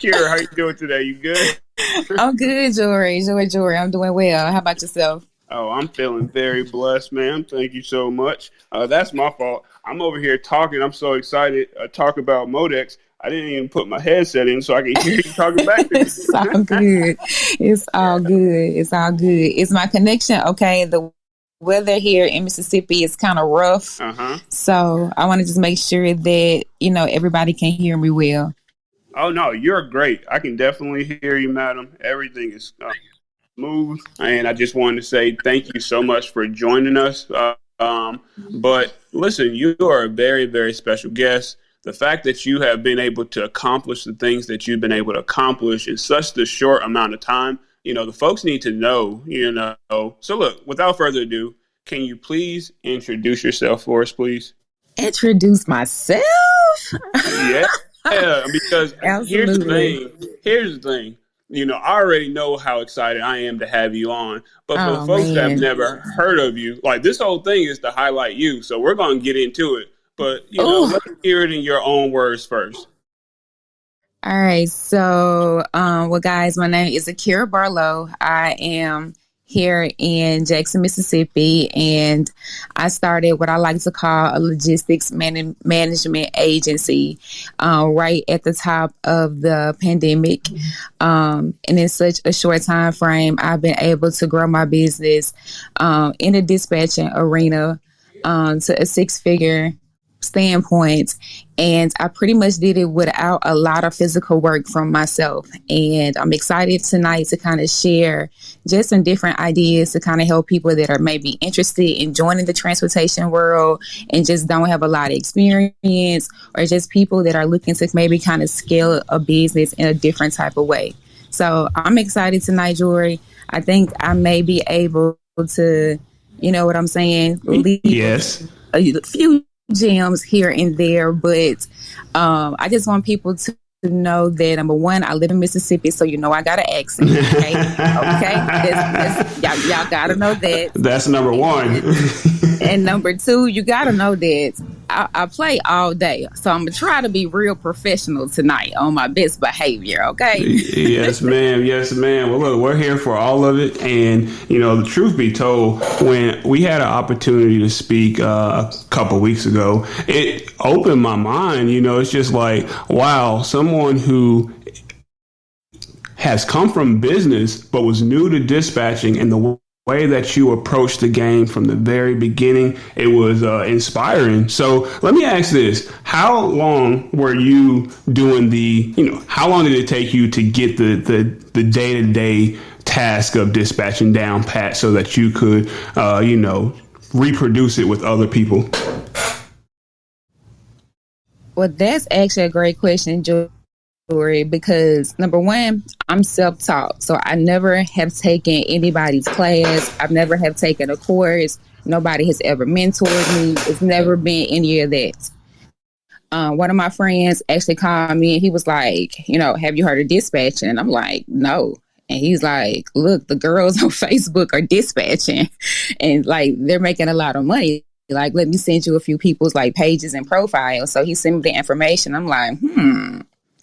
Akira, how you doing today? You good? I'm good, Jorie. Jorie. I'm doing well. How about yourself? Oh, I'm feeling very blessed, ma'am. Thank you so much. That's my fault. I'm over here talking. I'm so excited. Talk about Modex. I didn't even put my headset in so I can hear you talking back to me. It's all good. It's all good. It's all good. Is my connection okay? The weather here in Mississippi is kind of rough. So I want to just make sure that, everybody can hear me well. Oh, no, you're great. I can definitely hear you, madam. Everything is smooth. And I just wanted to say thank you so much for joining us. But listen, you are a very, very special guest. The fact that you have been able to accomplish the things that you've been able to accomplish in such a short amount of time, the folks need to know, So look, without further ado, can you please introduce yourself for us, please? Introduce myself? Yeah, because here's the thing. I already know how excited I am to have you on. But for the folks that have never heard of you, like this whole thing is to highlight you. So we're going to get into it. But, let's hear it in your own words first. All right. So, guys, my name is Akira Barlow. I am here in Jackson, Mississippi, and I started what I like to call a logistics management agency right at the top of the pandemic. And in such a short time frame, I've been able to grow my business in the dispatching arena to a six-figure standpoint, and I pretty much did it without a lot of physical work from myself. And I'm excited tonight to kind of share just some different ideas to kind of help people that are maybe interested in joining the transportation world and just don't have a lot of experience, or just people that are looking to maybe kind of scale a business in a different type of way. So I'm excited tonight, Jorie. I think I may be able to, what I'm saying? Yes. A few gems here and there, but I just want people to know that, number one, I live in Mississippi, so I got an accent. Okay, y'all gotta know that. That's number one. And number two, you gotta know that I play all day, so I'm gonna try to be real professional tonight on my best behavior. Okay. Yes, ma'am. Yes, ma'am. Well, look, we're here for all of it, and the truth be told, when we had an opportunity to speak a couple weeks ago, it opened my mind. It's just like, wow, someone who has come from business but was new to dispatching, and the way that you approached the game from the very beginning, it was inspiring. So let me ask this: how long were you doing how long did it take you to get the day-to-day task of dispatching down pat so that you could reproduce it with other people? Well, that's actually a great question, Jorie, because number one, I'm self-taught. So I never have taken anybody's class. I've never have taken a course. Nobody has ever mentored me. It's never been any of that. One of my friends actually called me and he was like, have you heard of dispatching? And I'm like, no. And he's like, look, the girls on Facebook are dispatching and like they're making a lot of money. Like, let me send you a few people's like pages and profiles. So he sent me the information. I'm like,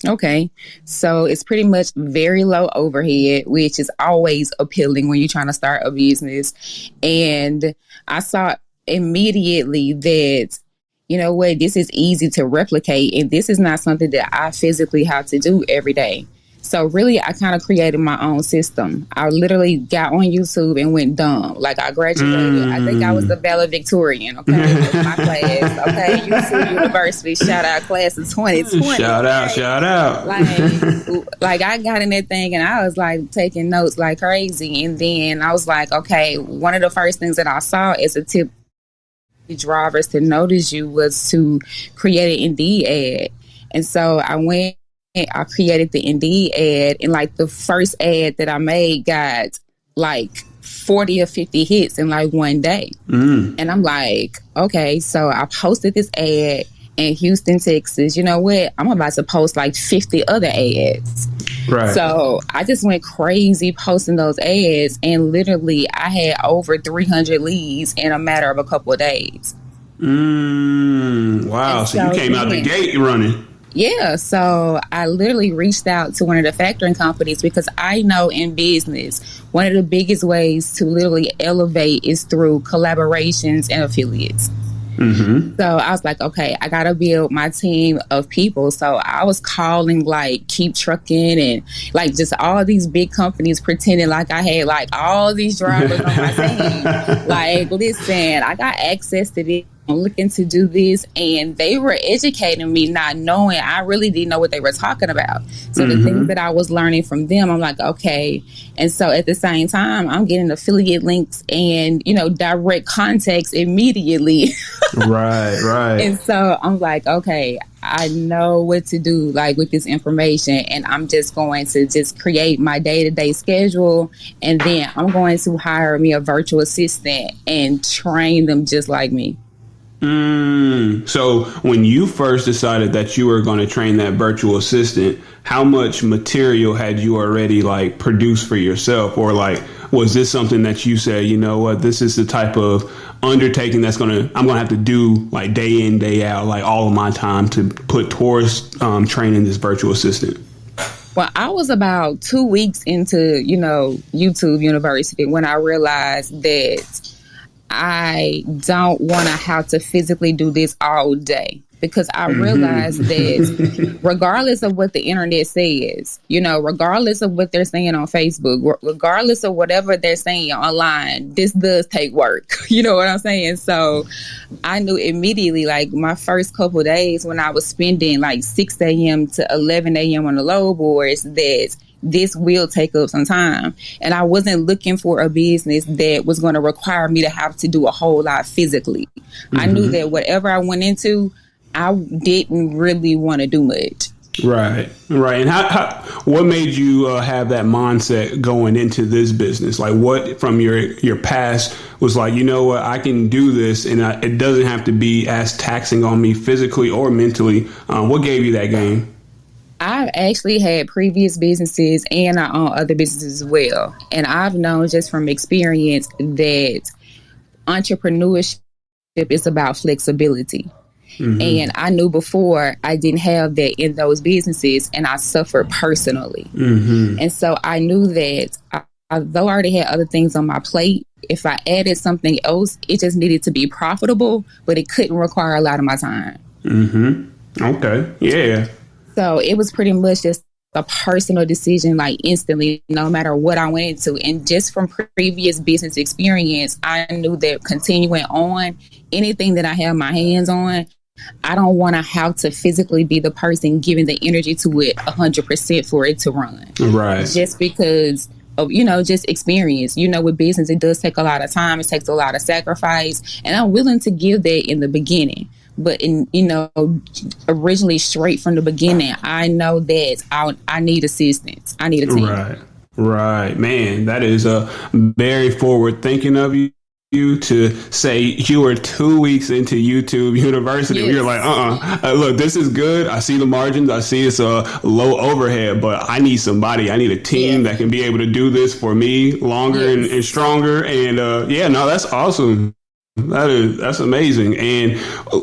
okay. So it's pretty much very low overhead, which is always appealing when you're trying to start a business. And I saw immediately that, this is easy to replicate. And this is not something that I physically have to do every day. So really, I kind of created my own system. I literally got on YouTube and went dumb. Like I graduated. I think I was the valedictorian. Okay, that's my class. Okay, YouTube University. Shout out class of 2020. Shout out. Like I got in that thing and I was like taking notes like crazy. And then I was like, okay, one of the first things that I saw as a tip drivers to notice you was to create an Indeed ad. And so I created the Indeed ad, and like the first ad that I made got like 40 or 50 hits in like one day. And I'm like, okay, so I posted this ad in Houston, Texas. You know what? I'm about to post like 50 other ads. Right. So I just went crazy posting those ads, and literally I had over 300 leads in a matter of a couple of days. Wow. So you came out the gate running. Yeah, so I literally reached out to one of the factoring companies because I know in business, one of the biggest ways to literally elevate is through collaborations and affiliates. Mm-hmm. So I was like, okay, I got to build my team of people. So I was calling like Keep Trucking and like just all these big companies pretending like I had like all these drivers on my team. Like, listen, I got access to this. I'm looking to do this. And they were educating me, not knowing. I really didn't know what they were talking about. So the things that I was learning from them, I'm like, okay. And so at the same time, I'm getting affiliate links and, you know, direct contacts immediately. Right. And so I'm like, okay, I know what to do like with this information, and I'm just going to just create my day-to-day schedule, and then I'm going to hire me a virtual assistant and train them just like me. So when you first decided that you were going to train that virtual assistant, how much material had you already like produced for yourself? Or like, was this something that you said, you know what, this is the type of undertaking I'm going to have to do like day in, day out, like all of my time to put towards training this virtual assistant? Well, I was about 2 weeks into, you know, YouTube University when I realized that I don't want to have to physically do this all day, because I realized that regardless of what the internet says, you know, regardless of what they're saying on Facebook, regardless of whatever they're saying online, this does take work. You know what I'm saying? So I knew immediately, like my first couple of days when I was spending like 6 a.m. to 11 a.m. on the load boards, that this will take up some time. And I wasn't looking for a business that was going to require me to have to do a whole lot physically. I knew that whatever I went into, I didn't really want to do much. Right. And what made you have that mindset going into this business? Like, what from your past was like, you know what, I can do this, and it doesn't have to be as taxing on me physically or mentally. What gave you that game? I've actually had previous businesses and I own other businesses as well. And I've known just from experience that entrepreneurship is about flexibility. And I knew before I didn't have that in those businesses, and I suffered personally. And so I knew that although I already had other things on my plate, if I added something else, it just needed to be profitable, but it couldn't require a lot of my time. Okay. Yeah. So it was pretty much just a personal decision, like instantly, no matter what I went into. And just from previous business experience, I knew that continuing on, anything that I have my hands on, I don't want to have to physically be the person giving the energy to it 100% for it to run. Right. Just because of, you know, just experience. You know, with business, it does take a lot of time. It takes a lot of sacrifice. And I'm willing to give that in the beginning. But in, you know, originally straight from the beginning, I know that I need assistance. I need a team. Right. Man, that is very forward thinking of you to say you were 2 weeks into YouTube University. Yes. You're like, look, this is good. I see the margins. I see it's a low overhead, but I need somebody. I need a team that can be able to do this for me longer and stronger. And that's awesome. That's amazing. And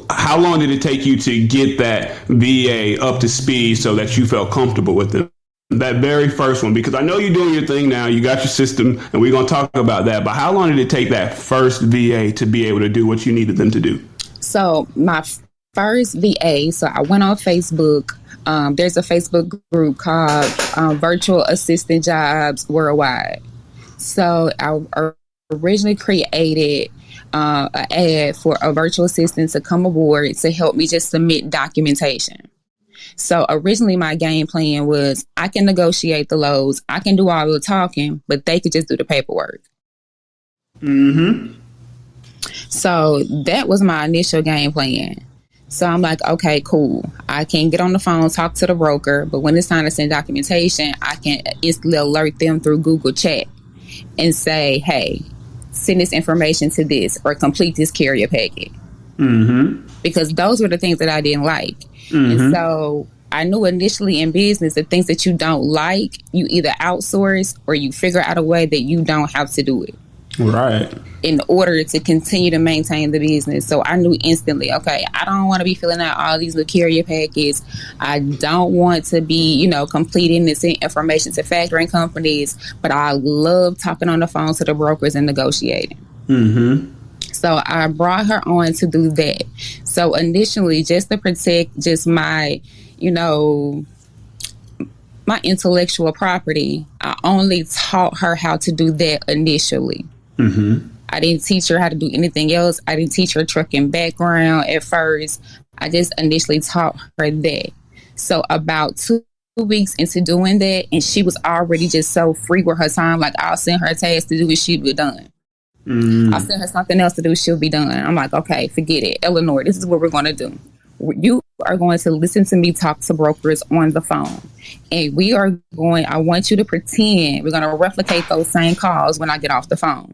how long did it take you to get that VA up to speed so that you felt comfortable with it? That very first one, because I know you're doing your thing now, you got your system, and we're going to talk about that. But how long did it take that first VA to be able to do what you needed them to do? So my first VA, so I went on Facebook. There's a Facebook group called Virtual Assistant Jobs Worldwide. So I originally created an ad for a virtual assistant to come aboard to help me just submit documentation. So originally my game plan was I can negotiate the loads, I can do all the talking, but they could just do the paperwork. So that was my initial game plan. So I'm like, okay, cool. I can get on the phone, talk to the broker, but when it's time to send documentation, I can instantly alert them through Google Chat and say, hey, send this information to this or complete this carrier packet. Because those were the things that I didn't like. And so I knew initially in business, the things that you don't like, you either outsource or you figure out a way that you don't have to do it. Right. in order to continue to maintain the business. So I knew instantly, okay, I don't want to be filling out all these little carrier packets. I don't want to be, completing this information to factoring companies, but I love talking on the phone to the brokers and negotiating. Mm-hmm. So I brought her on to do that. So initially, just to protect just my, my intellectual property, I only taught her how to do that initially. Mm-hmm. I didn't teach her how to do anything else. I didn't teach her trucking background at first. I just initially taught her that. So about 2 weeks into doing that, and she was already just so free with her time. Like, I'll send her a task to do and she'll be done. I'll send her something else to do, she'll be done. I'm like, okay, forget it. Eleanor, this is what we're going to do. You are going to listen to me talk to brokers on the phone. And I want you to pretend we're going to replicate those same calls when I get off the phone.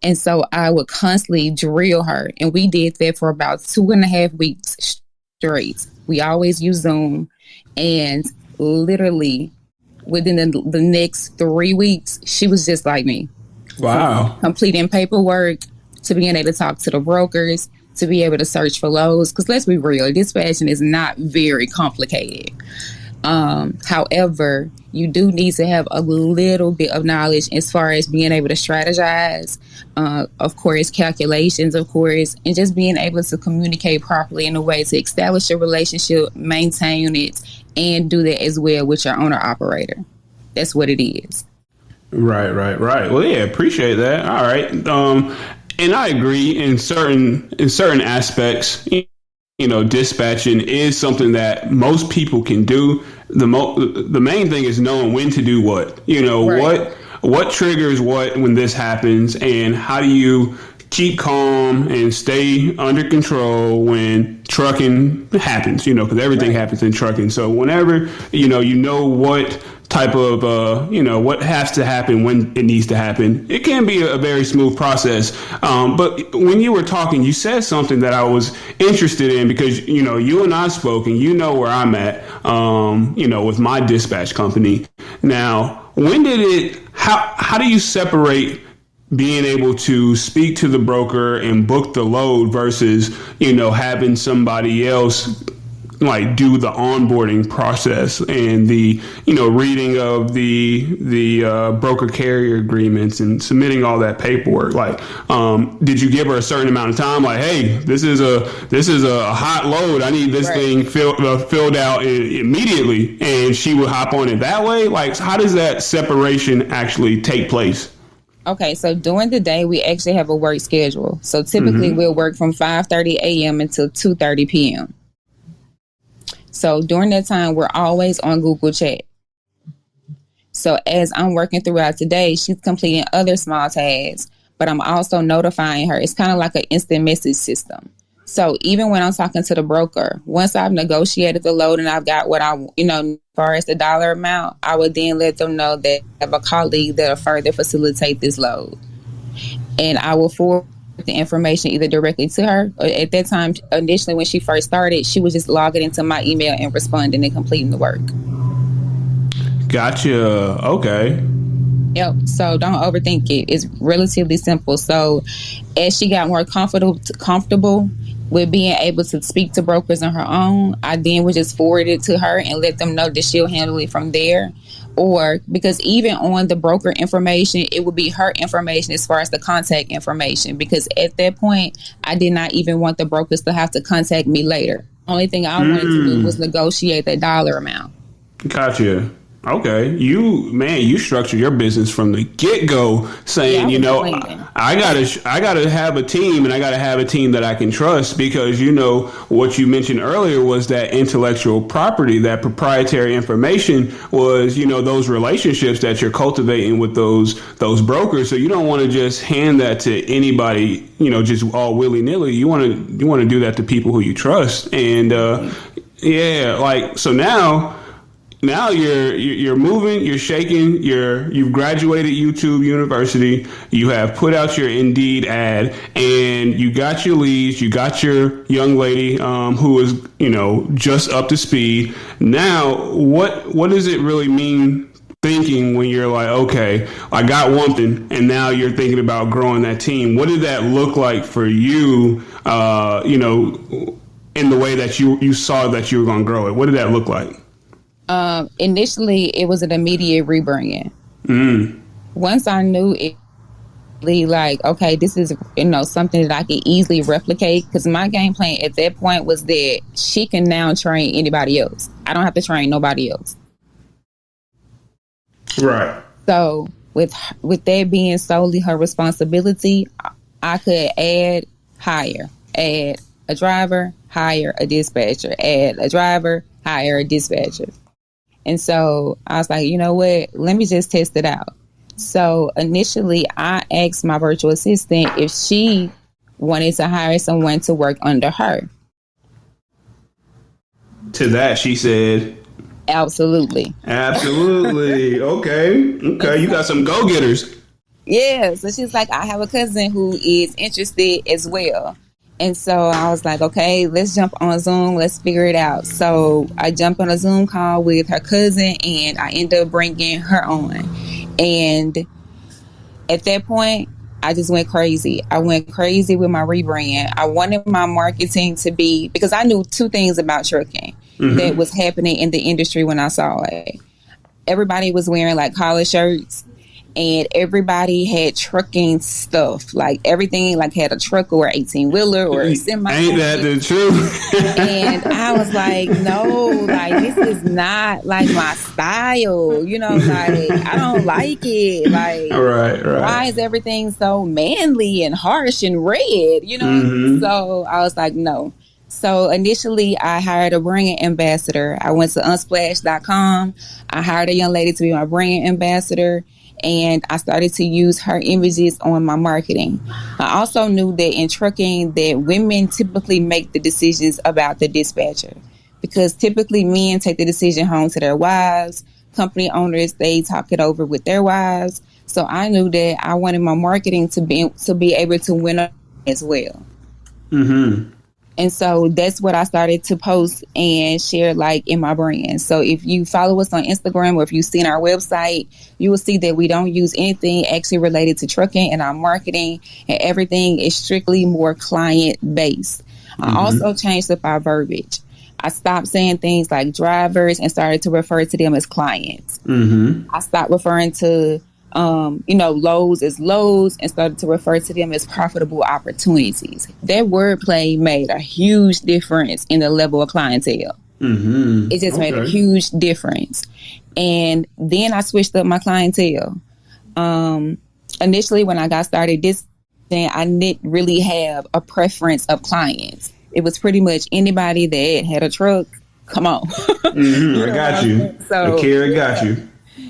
And so I would constantly drill her. And we did that for about 2.5 weeks straight. We always use Zoom. And literally within the next 3 weeks, she was just like me. Wow. Completing paperwork, to being able to talk to the brokers, to be able to search for loads. Because let's be real, dispatching is not very complicated. However, you do need to have a little bit of knowledge as far as being able to strategize, of course, calculations, of course, and just being able to communicate properly in a way to establish a relationship, maintain it, and do that as well with your owner operator. That's what it is. Right. Well, yeah, appreciate that. All right. And I agree in certain aspects. Dispatching is something that most people can do. The main thing is knowing when to do what. Right. What triggers what when this happens, and how do you keep calm and stay under control when trucking happens, because everything happens in trucking. So whenever, what type of, what has to happen when it needs to happen, it can be a very smooth process. But when you were talking, you said something that I was interested in because, you and I spoke and where I'm at, with my dispatch company. Now, how do you separate being able to speak to the broker and book the load versus, having somebody else like do the onboarding process and the, reading of the broker carrier agreements and submitting all that paperwork? Like, did you give her a certain amount of time? Like, hey, this is a hot load. I need this thing filled out immediately. And she would hop on it that way. Like, how does that separation actually take place? Okay, so during the day, we actually have a work schedule. So typically we'll work from 5:30 a.m. until 2:30 p.m. So during that time, we're always on Google Chat. So as I'm working throughout the day, she's completing other small tasks, but I'm also notifying her. It's kind of like an instant message system. So even when I'm talking to the broker, once I've negotiated the load and I've got what as far as the dollar amount, I would then let them know that I have a colleague that'll further facilitate this load. And I will forward the information either directly to her, or at that time, initially when she first started, she was just logging into my email and responding and completing the work. Gotcha. Okay. Yep. So don't overthink it. It's relatively simple. So as she got more comfortable with being able to speak to brokers on her own, I then would just forward it to her and let them know that she'll handle it from there. Or because even on the broker information, it would be her information as far as the contact information. Because at that point, I did not even want the brokers to have to contact me later. Only thing I wanted to do was negotiate that dollar amount. Gotcha. Okay. You structure your business from the get-go saying, I gotta have a team, and I gotta have a team that I can trust, because, what you mentioned earlier was that intellectual property, that proprietary information was, those relationships that you're cultivating with those brokers. So you don't want to just hand that to anybody, just all willy-nilly. You want to do that to people who you trust. And, so now you're moving, you're shaking, you've graduated YouTube University, you have put out your Indeed ad, and you got your leads, you got your young lady who is, just up to speed. Now, what does it really mean thinking when you're like, okay, I got one thing, and now you're thinking about growing that team? What did that look like for you? In the way that you saw that you were going to grow it. What did that look like? Initially, it was an immediate rebranding. Once I knew it, like, okay, this is something that I can easily replicate, because my game plan at that point was that she can now train anybody else. I don't have to train nobody else. Right. So with that being solely her responsibility, I could add a driver, hire a dispatcher, add a driver, hire a dispatcher. And so I was like, you know what, let me just test it out. So initially I asked my virtual assistant if she wanted to hire someone to work under her. To that, she said, absolutely. Absolutely. Okay. You got some go-getters. Yeah. So she's like, I have a cousin who is interested as well. And so I was like, okay, let's jump on Zoom. Let's figure it out. So I jumped on a Zoom call with her cousin, and I ended up bringing her on. And at that point, I just went crazy. I went crazy with my rebrand. I wanted my marketing to be, because I knew two things about trucking that was happening in the industry when I saw it. Everybody was wearing like collar shirts, and everybody had trucking stuff. Like everything like had a truck or 18-wheeler or a semi. Ain't that the truth? And I was like, no, like this is not like my style. Like I don't like it. Like, right. Why is everything so manly and harsh and red? So I was like, no. So initially I hired a brand ambassador. I went to unsplash.com. I hired a young lady to be my brand ambassador, and I started to use her images on my marketing. I also knew that in trucking that women typically make the decisions about the dispatcher, because typically men take the decision home to their wives. Company owners, they talk it over with their wives. So I knew that I wanted my marketing to be able to win as well. And so that's what I started to post and share like in my brand. So if you follow us on Instagram, or if you've seen our website, you will see that we don't use anything actually related to trucking in our marketing, and everything is strictly more client based. I also changed up our verbiage. I stopped saying things like drivers and started to refer to them as clients. I stopped referring to loads as loads and started to refer to them as profitable opportunities. That wordplay made a huge difference in the level of clientele. It just made a huge difference. And then I switched up my clientele. Initially, when I got started, I didn't really have a preference of clients. It was pretty much anybody that had a truck. Come on. I got you. So Akira got you.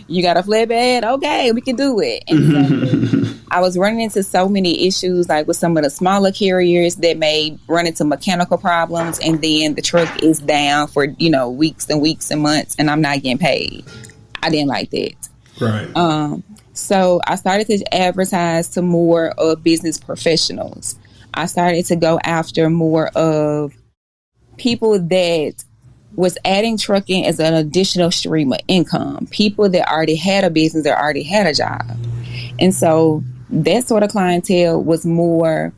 You got a flatbed? Okay, we can do it. And so I was running into so many issues, like with some of the smaller carriers that may run into mechanical problems, and then the truck is down for, weeks and weeks and months, and I'm not getting paid. I didn't like that. Right. So I started to advertise to more of business professionals. I started to go after more of people that was adding trucking as an additional stream of income. People that already had a business, that already had a job. And so that sort of clientele was more,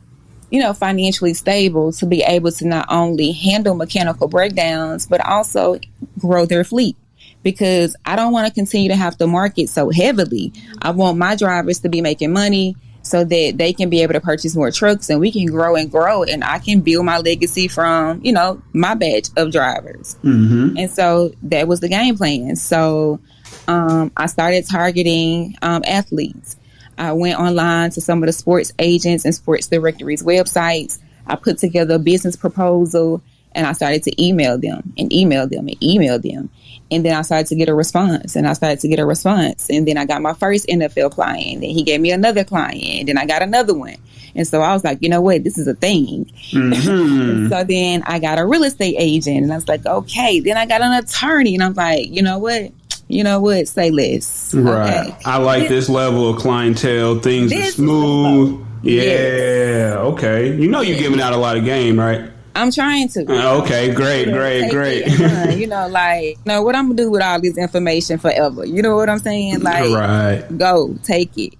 financially stable to be able to not only handle mechanical breakdowns, but also grow their fleet. Because I don't want to continue to have to market so heavily. I want my drivers to be making money so that they can be able to purchase more trucks, and we can grow, and I can build my legacy from, my batch of drivers. And so that was the game plan. So I started targeting athletes. I went online to some of the sports agents and sports directories websites. I put together a business proposal, and I started to email them. And then I started to get a response, and And then I got my first NFL client, and he gave me another client, and then I got another one. And so I was like, you know what, this is a thing. So then I got a real estate agent, and I was like, okay. Then I got an attorney, and I'm like, you know what, say less. Right. Okay. I like this level of clientele. Things are smooth. Yeah. Yes. Okay. You're giving out a lot of game, right? I'm trying to. Okay, great. Like, what I'm gonna do with all this information forever? You know what I'm saying? Like, right. Go take it.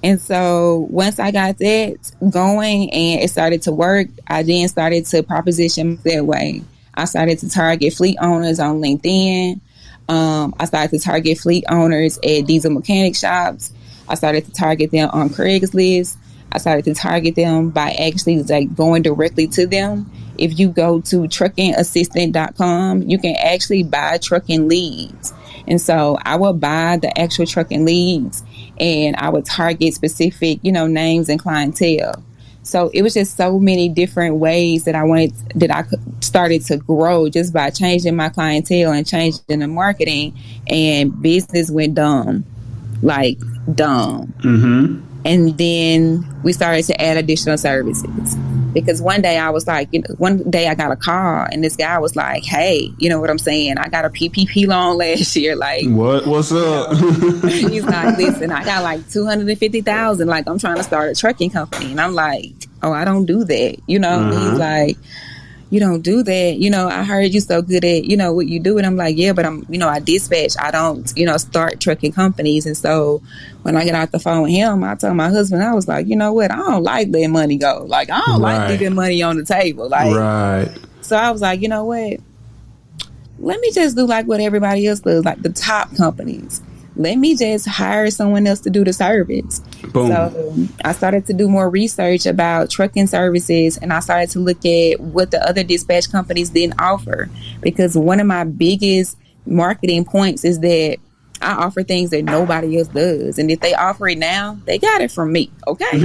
And so once I got that going and it started to work, I then started to proposition that way. I started to target fleet owners on LinkedIn. I started to target fleet owners at diesel mechanic shops. I started to target them on Craigslist. I started to target them by actually like going directly to them. If you go to truckingassistant.com, you can actually buy trucking leads. And so I would buy the actual trucking leads and I would target specific, names and clientele. So it was just so many different ways that I started to grow just by changing my clientele and changing the marketing, and business went dumb, like dumb. Mm-hmm. And then we started to add additional services. Because one day I was like, one day I got a call and this guy was like, hey, you know what I'm saying? I got a PPP loan last year. Like, what's up? He's like, listen, I got like 250,000. Like, I'm trying to start a trucking company. And I'm like, oh, I don't do that. He's like, you don't do that. I heard you so good at, what you do. And I'm like, yeah, but I dispatch. I don't, start trucking companies. And so when I get off the phone with him, I told my husband, I was like, you know what? I don't like letting money go. Like, I don't like leaving money on the table. Like, right. So I was like, you know what? Let me just do like what everybody else does, like the top companies. Let me just hire someone else to do the service. Boom. So I started to do more research about trucking services, and I started to look at what the other dispatch companies didn't offer. Because one of my biggest marketing points is that I offer things that nobody else does. And if they offer it now, they got it from me. Okay.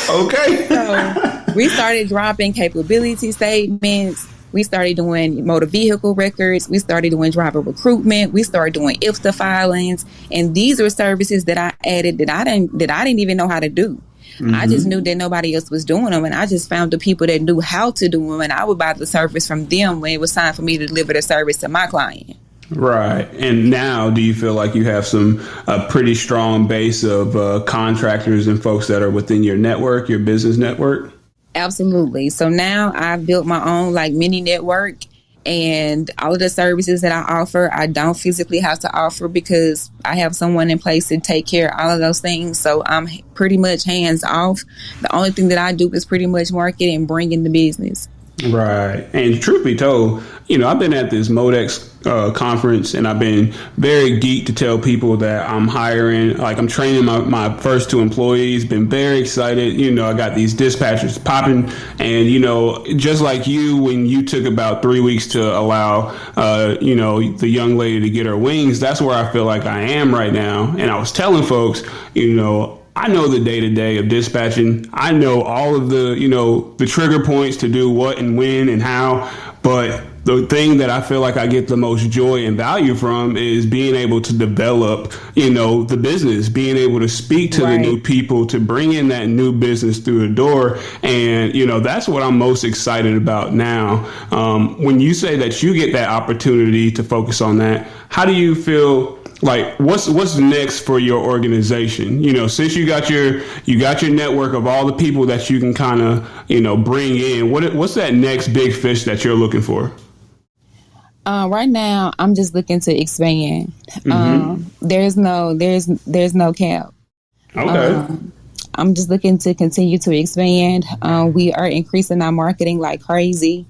Okay. So we started dropping capability statements. We started doing motor vehicle records. We started doing driver recruitment. We started doing IFTA filings. And these are services that I added that I didn't even know how to do. Mm-hmm. I just knew that nobody else was doing them. And I just found the people that knew how to do them. And I would buy the service from them when it was time for me to deliver the service to my client. Right. And now do you feel like you have a pretty strong base of contractors and folks that are within your network, your business network? Absolutely. So now I've built my own like mini network, and all of the services that I offer, I don't physically have to offer because I have someone in place to take care of all of those things. So I'm pretty much hands off. The only thing that I do is pretty much market and bring in the business. Right. And truth be told, I've been at this Modex conference, and I've been very geeked to tell people that I'm hiring, like I'm training my first 2 employees, been very excited. I got these dispatchers popping, and, just like you, when you took about 3 weeks to allow, the young lady to get her wings, that's where I feel like I am right now. And I was telling folks, I know the day-to-day of dispatching. I know all of the, the trigger points to do what and when and how. But the thing that I feel like I get the most joy and value from is being able to develop, the business, being able to speak to the new people, to bring in that new business through the door. And, that's what I'm most excited about now. When you say that you get that opportunity to focus on that, how do you feel? Like what's next for your organization? Since you got your network of all the people that you can kind of bring in, what's that next big fish that you're looking for? Right now, I'm just looking to expand. Mm-hmm. There's no cap. Okay. I'm just looking to continue to expand. We are increasing our marketing like crazy.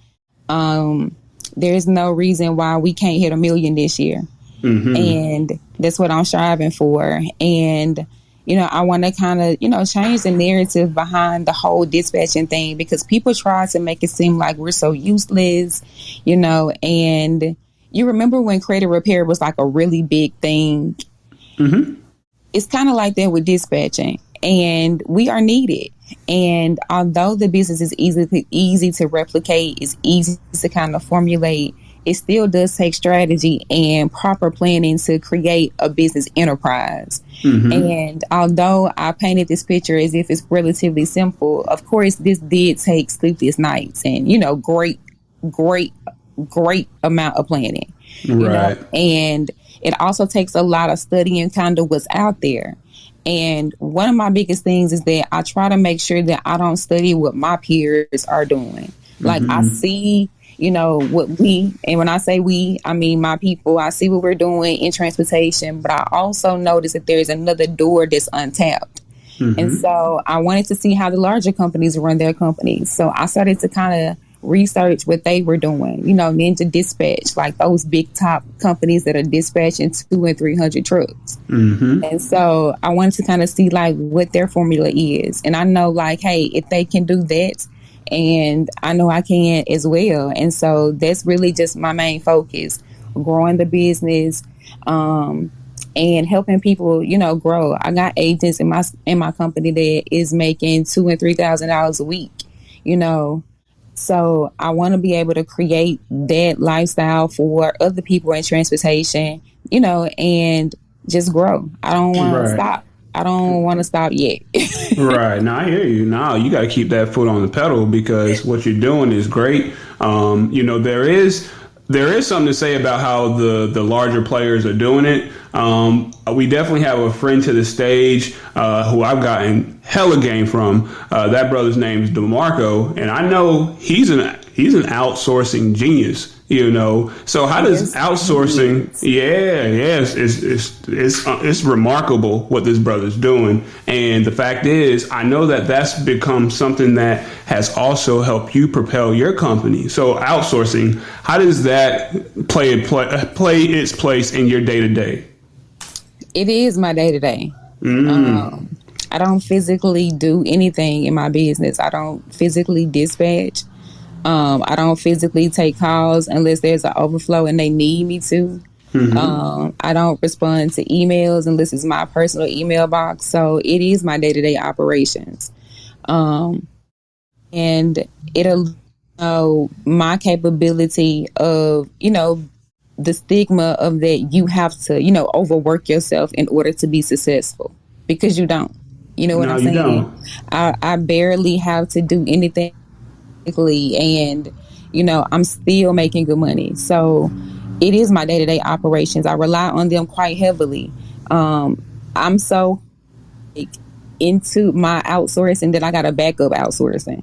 There's no reason why we can't hit 1 million this year. Mm-hmm. And that's what I'm striving for. And, I want to kind of, change the narrative behind the whole dispatching thing, because people try to make it seem like we're so useless, and you remember when credit repair was like a really big thing. Mm-hmm. It's kind of like that with dispatching, and we are needed. And although the business is easy to replicate, it's easy to kind of formulate, it still does take strategy and proper planning to create a business enterprise. Mm-hmm. And although I painted this picture as if it's relatively simple, of course, this did take sleepless nights and, great amount of planning. Right. And it also takes a lot of studying kind of what's out there. And one of my biggest things is that I try to make sure that I don't study what my peers are doing. Like I see, what and when I say we, I mean my people, I see what we're doing in transportation, but I also notice that there's another door that's untapped. And so I wanted to see how the larger companies run their companies. So I started to kind of research what they were doing, Ninja Dispatch, like those big top companies that are dispatching 200 and 300 trucks. And so I wanted to kind of see like what their formula is. And I know like, hey, if they can do that, and I know I can as well. And so that's really just my main focus, growing the business, and helping people, grow. I got agents in my company that is making $2,000 and $3,000 a week, So I want to be able to create that lifestyle for other people in transportation, and just grow. I don't want to stop. I don't want to stop yet. Right. Now I hear you. Now you got to keep that foot on the pedal, because what you're doing is great. There is something to say about how the larger players are doing it. We definitely have a friend to the stage who I've gotten hella game from. That brother's name is DeMarco, and I know he's an outsourcing genius. So how does outsourcing? It's remarkable what this brother's doing, and the fact is, I know that's become something that has also helped you propel your company. So outsourcing, how does that play its place in your day to day? It is my day to day. I don't physically do anything in my business. I don't physically dispatch. I don't physically take calls unless there's an overflow and they need me to. I don't respond to emails unless it's my personal email box. So it is my day-to-day operations. And it'll know my capability of, the stigma of that you have to, overwork yourself in order to be successful, because you don't. You know what I'm saying? You don't. I barely have to do anything. And I'm still making good money, so it is my day-to-day operations. I rely on them quite heavily. I'm so into my outsourcing that I got a backup outsourcing.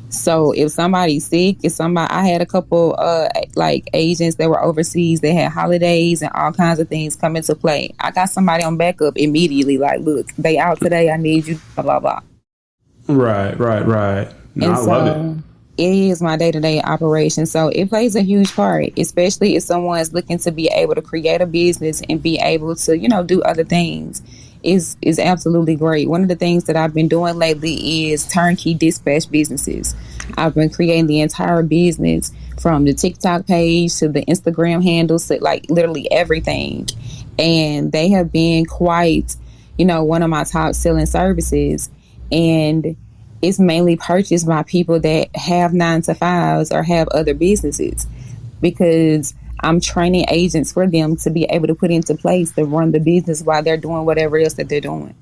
So if somebody's sick, I had a couple agents that were overseas, they had holidays and all kinds of things come into play. I got somebody on backup immediately, like, look, they out today, I need you, blah blah blah. Right. No, I love it. It is my day-to-day operation. So it plays a huge part, especially if someone's looking to be able to create a business and be able to, do other things. Is absolutely great. One of the things that I've been doing lately is turnkey dispatch businesses. I've been creating the entire business from the TikTok page to the Instagram handles to like literally everything. And they have been quite, one of my top selling services. And it's mainly purchased by people that have 9-to-5s or have other businesses, because I'm training agents for them to be able to put into place to run the business while they're doing whatever else that they're doing.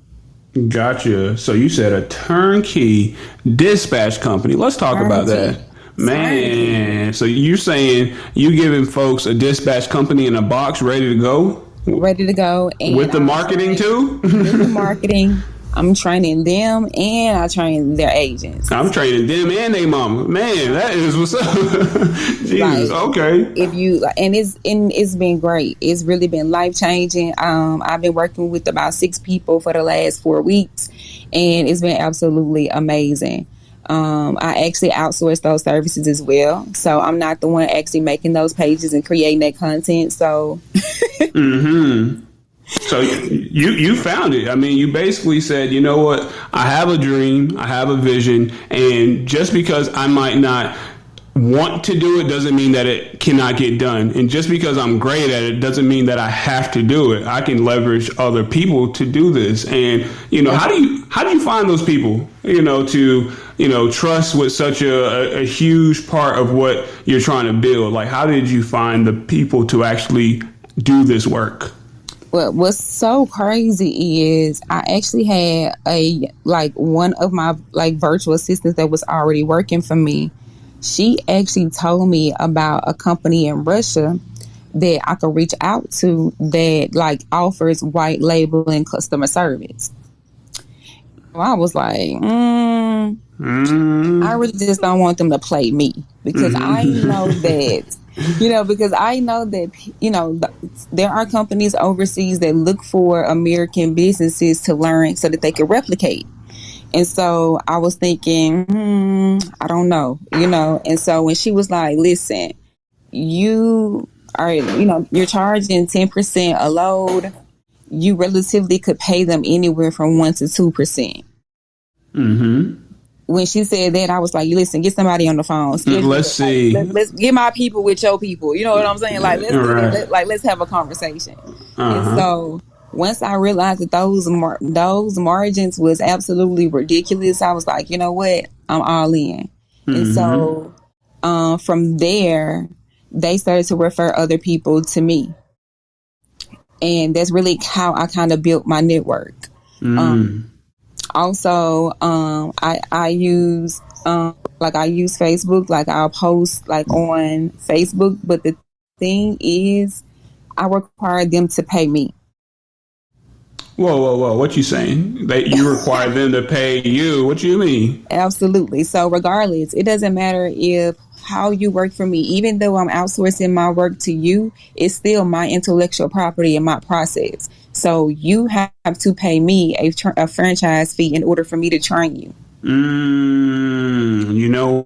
Gotcha. So you said a turnkey dispatch company. Let's talk about that. Man, so you're saying you giving folks a dispatch company in a box ready to go? Ready to go. And with the marketing too? With the marketing. I'm training them and I train their agents. I'm training them and their mama. Man, that is what's up. Jesus, okay. It's been great. It's really been life changing. I've been working with about 6 people for the last 4 weeks, and it's been absolutely amazing. I actually outsource those services as well, so I'm not the one actually making those pages and creating that content. So. So you found it. I mean, you basically said, you know what? I have a dream. I have a vision. And just because I might not want to do it doesn't mean that it cannot get done. And just because I'm great at it doesn't mean that I have to do it. I can leverage other people to do this. And, how do you find those people, to trust with such a huge part of what you're trying to build? Like, how did you find the people to actually do this work? Well, what's so crazy is I actually had one of my virtual assistants that was already working for me. She actually told me about a company in Russia that I could reach out to that like offers white label and customer service. I was like, I really just don't want them to play me because I know that, because I know that, there are companies overseas that look for American businesses to learn so that they can replicate. And so I was thinking, I don't know, and so when she was like, listen, you are, you're charging 10% a load, you relatively could pay them anywhere from 1% to 2%. When she said that, I was like, listen, get somebody on the phone. Let's see. Let's get my people with your people. You know what I'm saying? Like, let's do it. Let's have a conversation. And so once I realized that those margins was absolutely ridiculous, I was like, you know what? I'm all in. And so from there, they started to refer other people to me. And that's really how I kind of built my network. Also, I use Facebook, like I'll post like on Facebook, but the thing is I require them to pay me. Whoa. What you saying? That you require them to pay you? What you mean? Absolutely. So regardless, it doesn't matter if how you work for me, even though I'm outsourcing my work to you, it's still my intellectual property and my process. So you have to pay me a franchise fee in order for me to train you.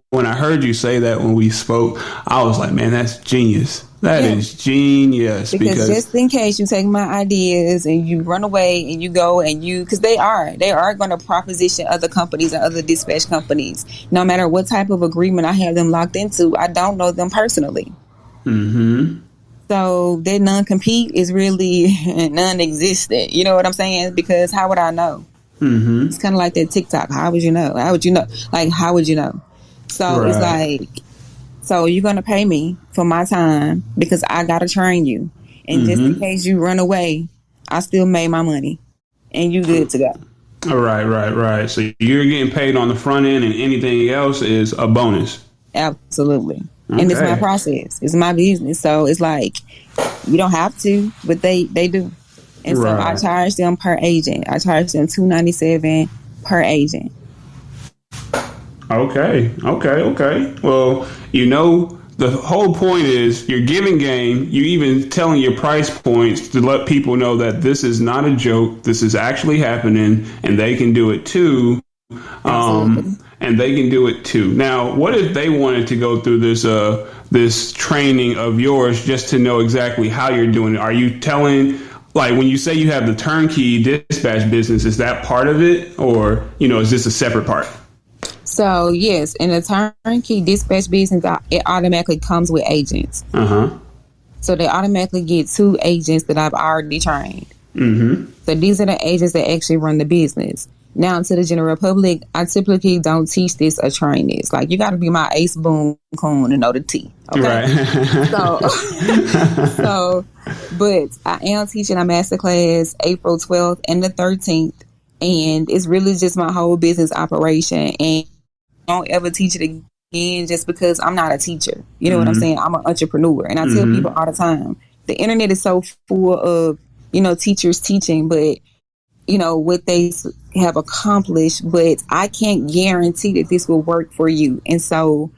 When I heard you say that when we spoke, I was like, man, that's genius. That is genius. Because just in case you take my ideas and you run away and you go and because they are going to proposition other companies and other dispatch companies. No matter what type of agreement I have them locked into, I don't know them personally. So their non-compete is really non-existent. You know what I'm saying? Because how would I know? It's kind of like that TikTok. How would you know? How would you know? Like, how would you know? So It's like, so you're going to pay me for my time because I got to train you. And just in case you run away, I still made my money and you good to go. Right. So you're getting paid on the front end and anything else is a bonus. Absolutely. Okay. And it's my process. It's my business. So it's like, you don't have to, but they do. And so I charge them per agent. I charge them $297 per agent. Okay. Well, the whole point is you're giving game. You even telling your price points to let people know that this is not a joke. This is actually happening, and they can do it too. Now, what if they wanted to go through this training of yours just to know exactly how you're doing it? Are you telling? Like when you say you have the turnkey dispatch business, is that part of it, or is this a separate part? So yes, in the turnkey dispatch business, it automatically comes with agents. So they automatically get 2 agents that I've already trained. So these are the agents that actually run the business. Now, to the general public, I typically don't teach this or train this. Like, you got to be my ace boom coon to know the T. Okay. Right. But I am teaching a masterclass April 12th and the 13th. And it's really just my whole business operation. And I don't ever teach it again just because I'm not a teacher. You know what I'm saying? I'm an entrepreneur. And I tell people all the time, the internet is so full of, teachers teaching, but what they have accomplished, but I can't guarantee that this will work for you. And so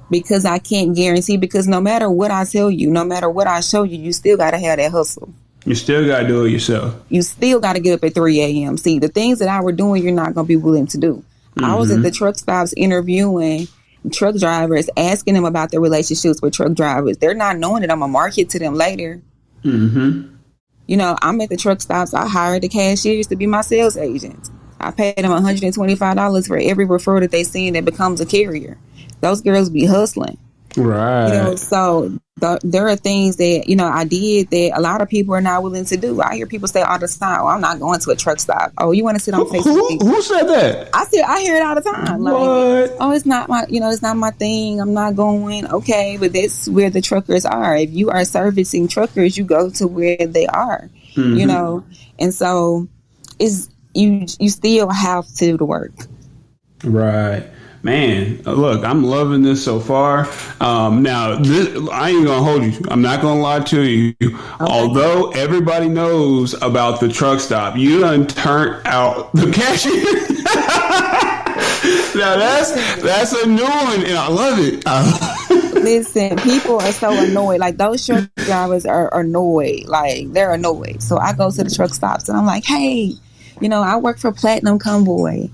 because I can't guarantee, because no matter what I tell you, no matter what I show you, you still got to have that hustle. You still got to do it yourself. You still got to get up at 3 a.m. See, the things that I were doing, you're not going to be willing to do. I was at the truck stops interviewing truck drivers, asking them about their relationships with truck drivers. They're not knowing that I'm going to market to them later. I'm at the truck stops. I hired the cashiers to be my sales agents. I paid them $125 for every referral that they send that becomes a carrier. Those girls be hustling. Right. So there are things that, I did that a lot of people are not willing to do. I hear people say all the time, I'm not going to a truck stop. Oh, you want to sit on Facebook? Who said that? I hear it all the time. What? Like, oh, it's not my, it's not my thing. I'm not going. Okay, but that's where the truckers are. If you are servicing truckers, you go to where they are, and so it's, you still have to do the work. Right. Man, look, I'm loving this so far. Now, I ain't gonna hold you. I'm not gonna lie to you. Okay. Although everybody knows about the truck stop, you done turned out the cashier. Now that's a new one, and I love it. Listen, people are so annoyed. Like, those truck drivers are annoyed. Like, they're annoyed. So I go to the truck stops and I'm like, hey, I work for Platinum Convoy,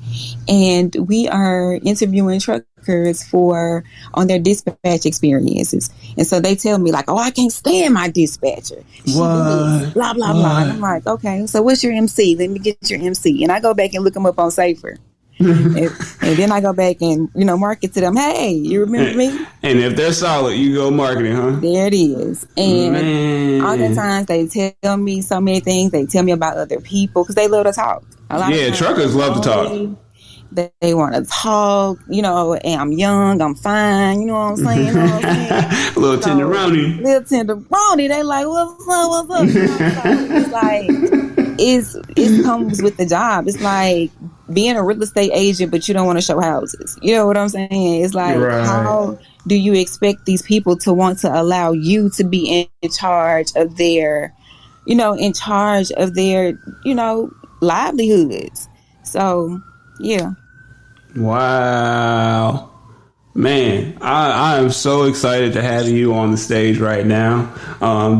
and we are interviewing truckers on their dispatch experiences. And so they tell me, like, oh, I can't stand my dispatcher. What? Blah, blah, blah. And I'm like, okay, so what's your MC? Let me get your MC. And I go back and look them up on Safer. and then I go back and, market to them. Hey, you remember me? And if they're solid, you go marketing, huh? There it is. And all the times they tell me so many things. They tell me about other people because they love to talk. Truckers love to talk. They want to talk, and I'm young, I'm fine, you know what I'm saying? Little tenderoni. They like, what's up? It's like, it comes with the job. It's like being a real estate agent, but you don't want to show houses. You know what I'm saying? It's like, How do you expect these people to want to allow you to be in charge of their, livelihoods? So, yeah. Wow. Man, I am so excited to have you on the stage right now.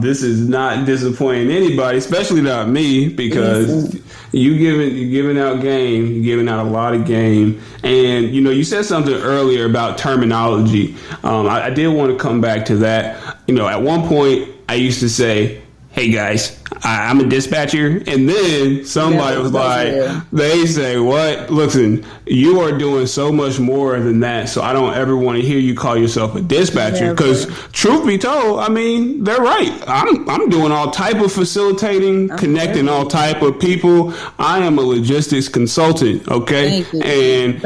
This is not disappointing anybody, especially not me, because you're giving out game, you're giving out a lot of game. And, you said something earlier about terminology. I did want to come back to that. At one point I used to say, hey guys, I'm a dispatcher. And then somebody was like, they say, what? Listen, you are doing so much more than that. So I don't ever want to hear you call yourself a dispatcher, because truth be told, I mean, they're right. I'm doing all type of facilitating, connecting all type of people. I am a logistics consultant. Okay. And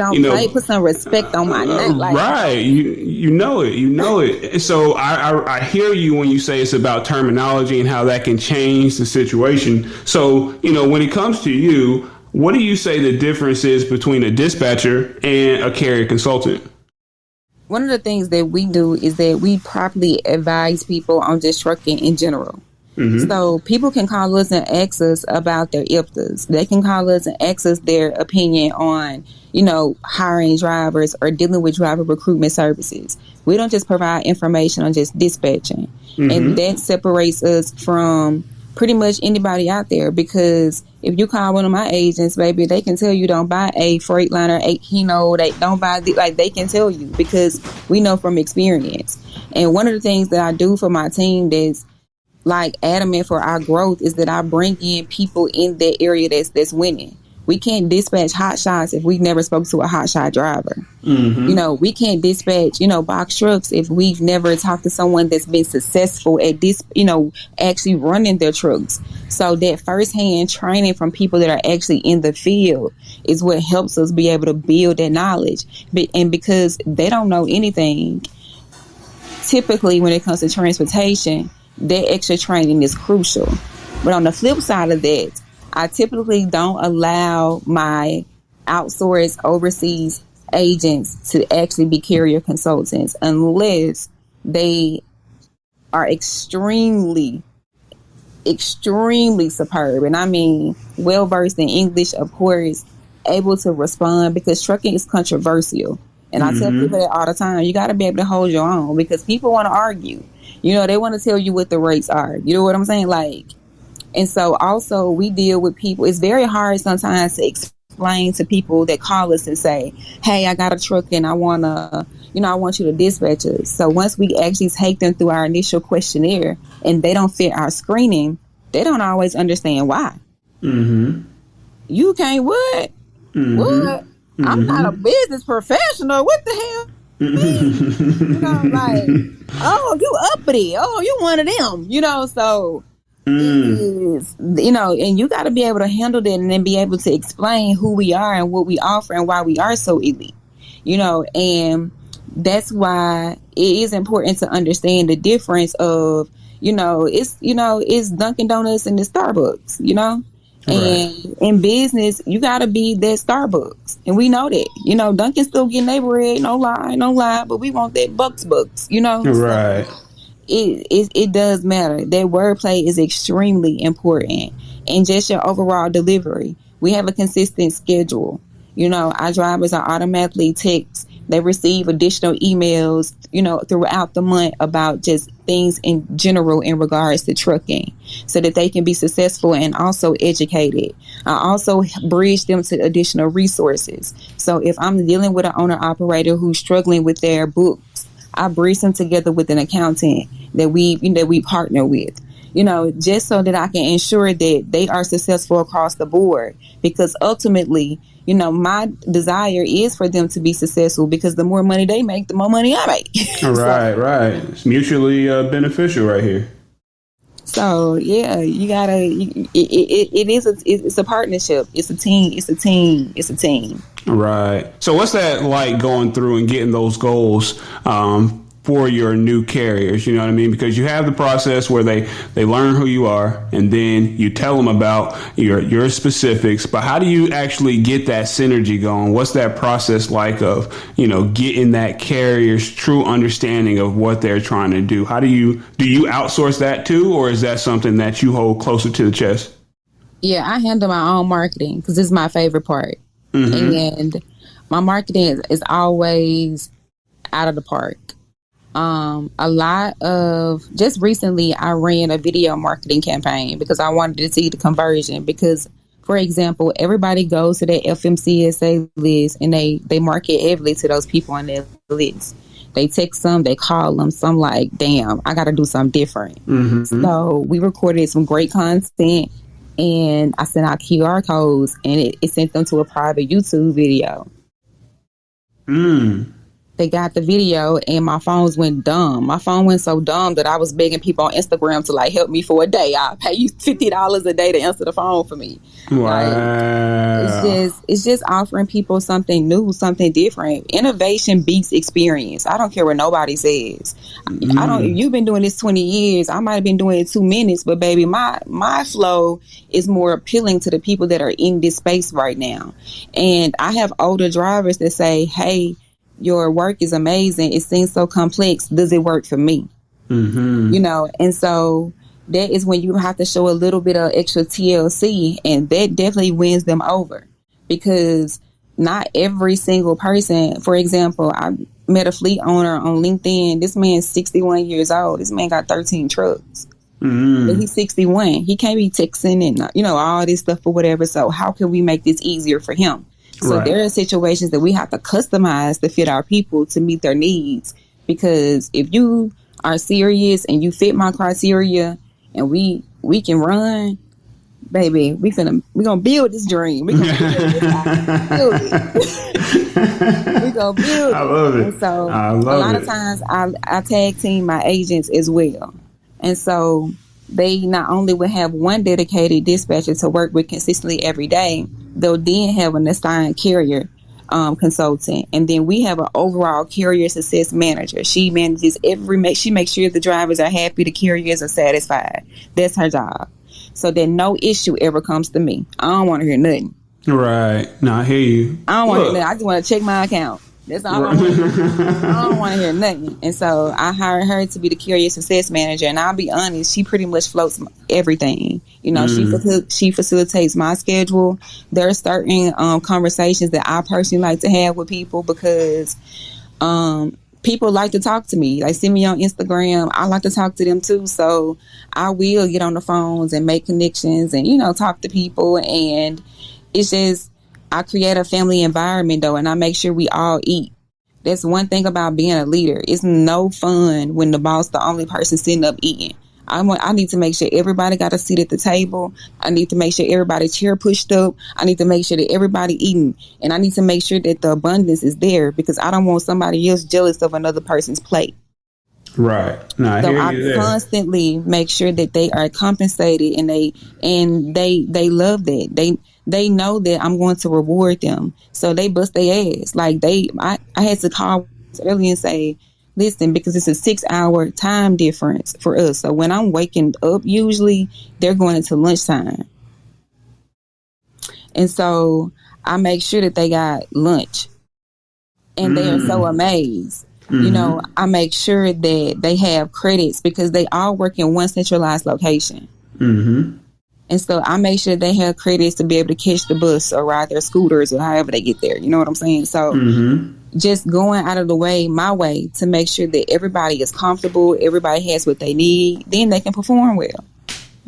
put some respect on my name. Right. You know it. So I hear you when you say it's about terminology and how that can change the situation. So, when it comes to you, what do you say the difference is between a dispatcher and a carrier consultant? One of the things that we do is that we properly advise people on just trucking in general. Mm-hmm. So people can call us and ask us about their IPTAs. They can call us and ask us their opinion on, hiring drivers or dealing with driver recruitment services. We don't just provide information on just dispatching. Mm-hmm. And that separates us from pretty much anybody out there, because if you call one of my agents, baby, they can tell you don't buy a Freightliner, a Kino, they don't buy they can tell you, because we know from experience. And one of the things that I do for my team that's adamant for our growth is that I bring in people in that area that's winning. We can't dispatch hot shots if we've never spoken to a hot shot driver. Mm-hmm. We can't dispatch, box trucks if we've never talked to someone that's been successful at this, actually running their trucks. So that firsthand training from people that are actually in the field is what helps us be able to build that knowledge. And because they don't know anything, typically when it comes to transportation, that extra training is crucial. But on the flip side of that, I typically don't allow my outsourced overseas agents to actually be carrier consultants unless they are extremely superb. And I mean, well-versed in English, of course, able to respond, because trucking is controversial. And I tell people that all the time, you got to be able to hold your own, because people want to argue. They want to tell you what the rates are. You know what I'm saying? And so also we deal with people. It's very hard sometimes to explain to people that call us and say, hey, I got a truck and I want you to dispatch us. So once we actually take them through our initial questionnaire and they don't fit our screening, they don't always understand why. Mm-hmm. You can't what? Mm-hmm. What? Mm-hmm. I'm not a business professional. What the hell? Oh, you uppity. Oh, you one of them. So is, and you got to be able to handle that and then be able to explain who we are and what we offer and why we are so elite, and that's why it is important to understand the difference of, it's Dunkin' Donuts and the Starbucks, Right. And in business, you got to be that Starbucks. And we know that. Dunkin' still getting their bread, no lie, but we want that bucks, So Right. it does matter. That wordplay is extremely important. And just your overall delivery. We have a consistent schedule. Our drivers are automatically text. They receive additional emails, throughout the month about just things in general in regards to trucking so that they can be successful and also educated. I also bridge them to additional resources. So if I'm dealing with an owner operator who's struggling with their books, I bridge them together with an accountant that we partner with. Just so that I can ensure that they are successful across the board. Because ultimately, my desire is for them to be successful because the more money they make, the more money I make. Right, right. It's mutually beneficial right here. So yeah, you gotta. It's a partnership. It's a team. Right. So what's that like going through and getting those goals for your new carriers? You know what I mean? Because you have the process where they learn who you are and then you tell them about your specifics. But how do you actually get that synergy going? What's that process like of, getting that carrier's true understanding of what they're trying to do? Do you outsource that too? Or is that something that you hold closer to the chest? Yeah, I handle my own marketing because this is my favorite part. Mm-hmm. And my marketing is always out of the park. A lot of just recently I ran a video marketing campaign because I wanted to see the conversion because, for example, everybody goes to their FMCSA list and they market heavily to those people on their list. They text them, they call them. So I'm like, damn, I got to do something different. Mm-hmm. So we recorded some great content and I sent out QR codes and it sent them to a private YouTube video. They got the video and my phones went dumb. My phone went so dumb that I was begging people on Instagram to help me for a day. I'll pay you $50 a day to answer the phone for me. Wow. It's just offering people something new, something different. Innovation beats experience. I don't care what nobody says. You've been doing this 20 years. I might have been doing it 2 minutes, but baby, my flow is more appealing to the people that are in this space right now. And I have older drivers that say, hey, your work is amazing. It seems so complex. Does it work for me? Mm-hmm. And so that is when you have to show a little bit of extra TLC, and that definitely wins them over because not every single person, for example, I met a fleet owner on LinkedIn. This man's 61 years old. This man got 13 trucks. Mm-hmm. But he's 61. He can't be texting and, all this stuff or whatever. So how can we make this easier for him? So There are situations that we have to customize to fit our people to meet their needs. Because if you are serious and you fit my criteria and we can run, baby, we're gonna build this dream. We're gonna build it. We're gonna build it. I love it. And so a lot of times I tag team my agents as well. And so they not only will have one dedicated dispatcher to work with consistently every day, they'll then have an assigned carrier consultant. And then we have an overall carrier success manager. She manages she makes sure the drivers are happy, the carriers are satisfied. That's her job. So that no issue ever comes to me. I don't want to hear nothing. Right. No, I hear you. I don't want to hear nothing. I just want to check my account. That's all I want to hear. I don't want to hear nothing. And so I hired her to be the carrier success manager. And I'll be honest, she pretty much floats everything. She facilitates my schedule. There are certain conversations that I personally like to have with people because people like to talk to me. They see me on Instagram. I like to talk to them too. So I will get on the phones and make connections and, talk to people. And it's just, I create a family environment though, and I make sure we all eat. That's one thing about being a leader. It's no fun when the boss the only person sitting up eating. I need to make sure everybody got a seat at the table. I need to make sure everybody's chair pushed up. I need to make sure that everybody eating. And I need to make sure that the abundance is there because I don't want somebody else jealous of another person's plate. Right. No, I constantly make sure that they are compensated and they love that. They know that I'm going to reward them. So they bust their ass. I had to call early and say, listen, because it's a 6-hour time difference for us. So when I'm waking up, usually they're going into lunchtime. And so I make sure that they got lunch. And they are so amazed. You know, I make sure that they have credits because they all work in one centralized location. And so I make sure they have credits to be able to catch the bus or ride their scooters or however they get there. You know what I'm saying? So just going out of the way, my way, to make sure that everybody is comfortable, everybody has what they need, then they can perform well.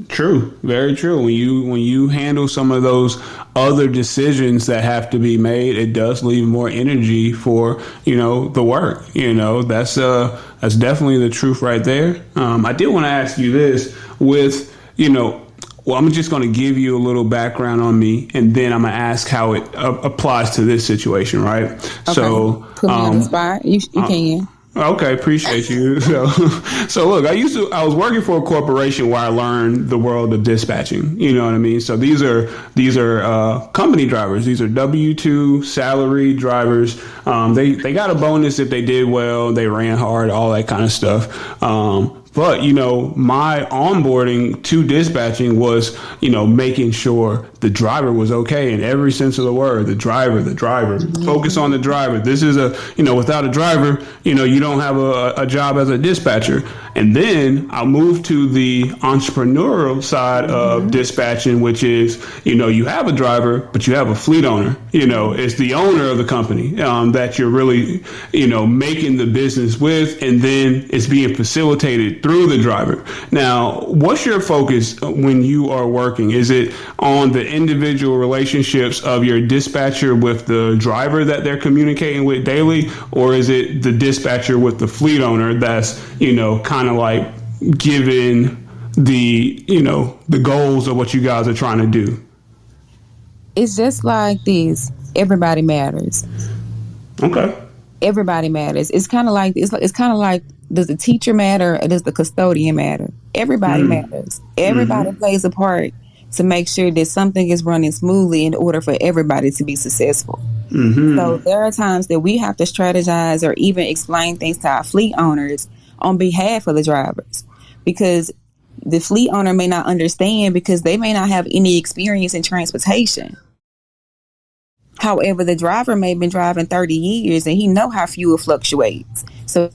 True, very true. When you handle some of those other decisions that have to be made, it does leave more energy for, you know, the work. You know, that's definitely the truth right there. I did want to ask you this with, you know, well, I'm just going to give you a little background on me, and then I'm going to ask how it applies to this situation, right? Okay. So put me on the spot. You can. Okay, appreciate you. So look, I was working for a corporation where I learned the world of dispatching. You know what I mean? So these are company drivers. These are W-2 salary drivers. They got a bonus if they did well, they ran hard, all that kind of stuff. But, you know, my onboarding to dispatching was, you know, making sure the driver was okay in every sense of the word. The driver, focus on the driver. This is without a driver, you know, you don't have a job as a dispatcher. And then I moved to the entrepreneurial side of dispatching, which is, you know, you have a driver, but you have a fleet owner. You know, it's the owner of the company that you're really, you know, making the business with, and then it's being facilitated through the driver. Now, what's your focus when you are working? Is it on the individual relationships of your dispatcher with the driver that they're communicating with daily, or is it the dispatcher with the fleet owner that's, you know, kind of like given the, you know, the goals of what you guys are trying to do? It's just like this. Everybody matters. Okay. Everybody matters. It's kind of like does the teacher matter or does the custodian matter? Everybody matters. Everybody plays a part to make sure that something is running smoothly in order for everybody to be successful. So there are times that we have to strategize or even explain things to our fleet owners on behalf of the drivers, because the fleet owner may not understand because they may not have any experience in transportation. However, the driver may have been driving 30 years and he know how fuel fluctuates. So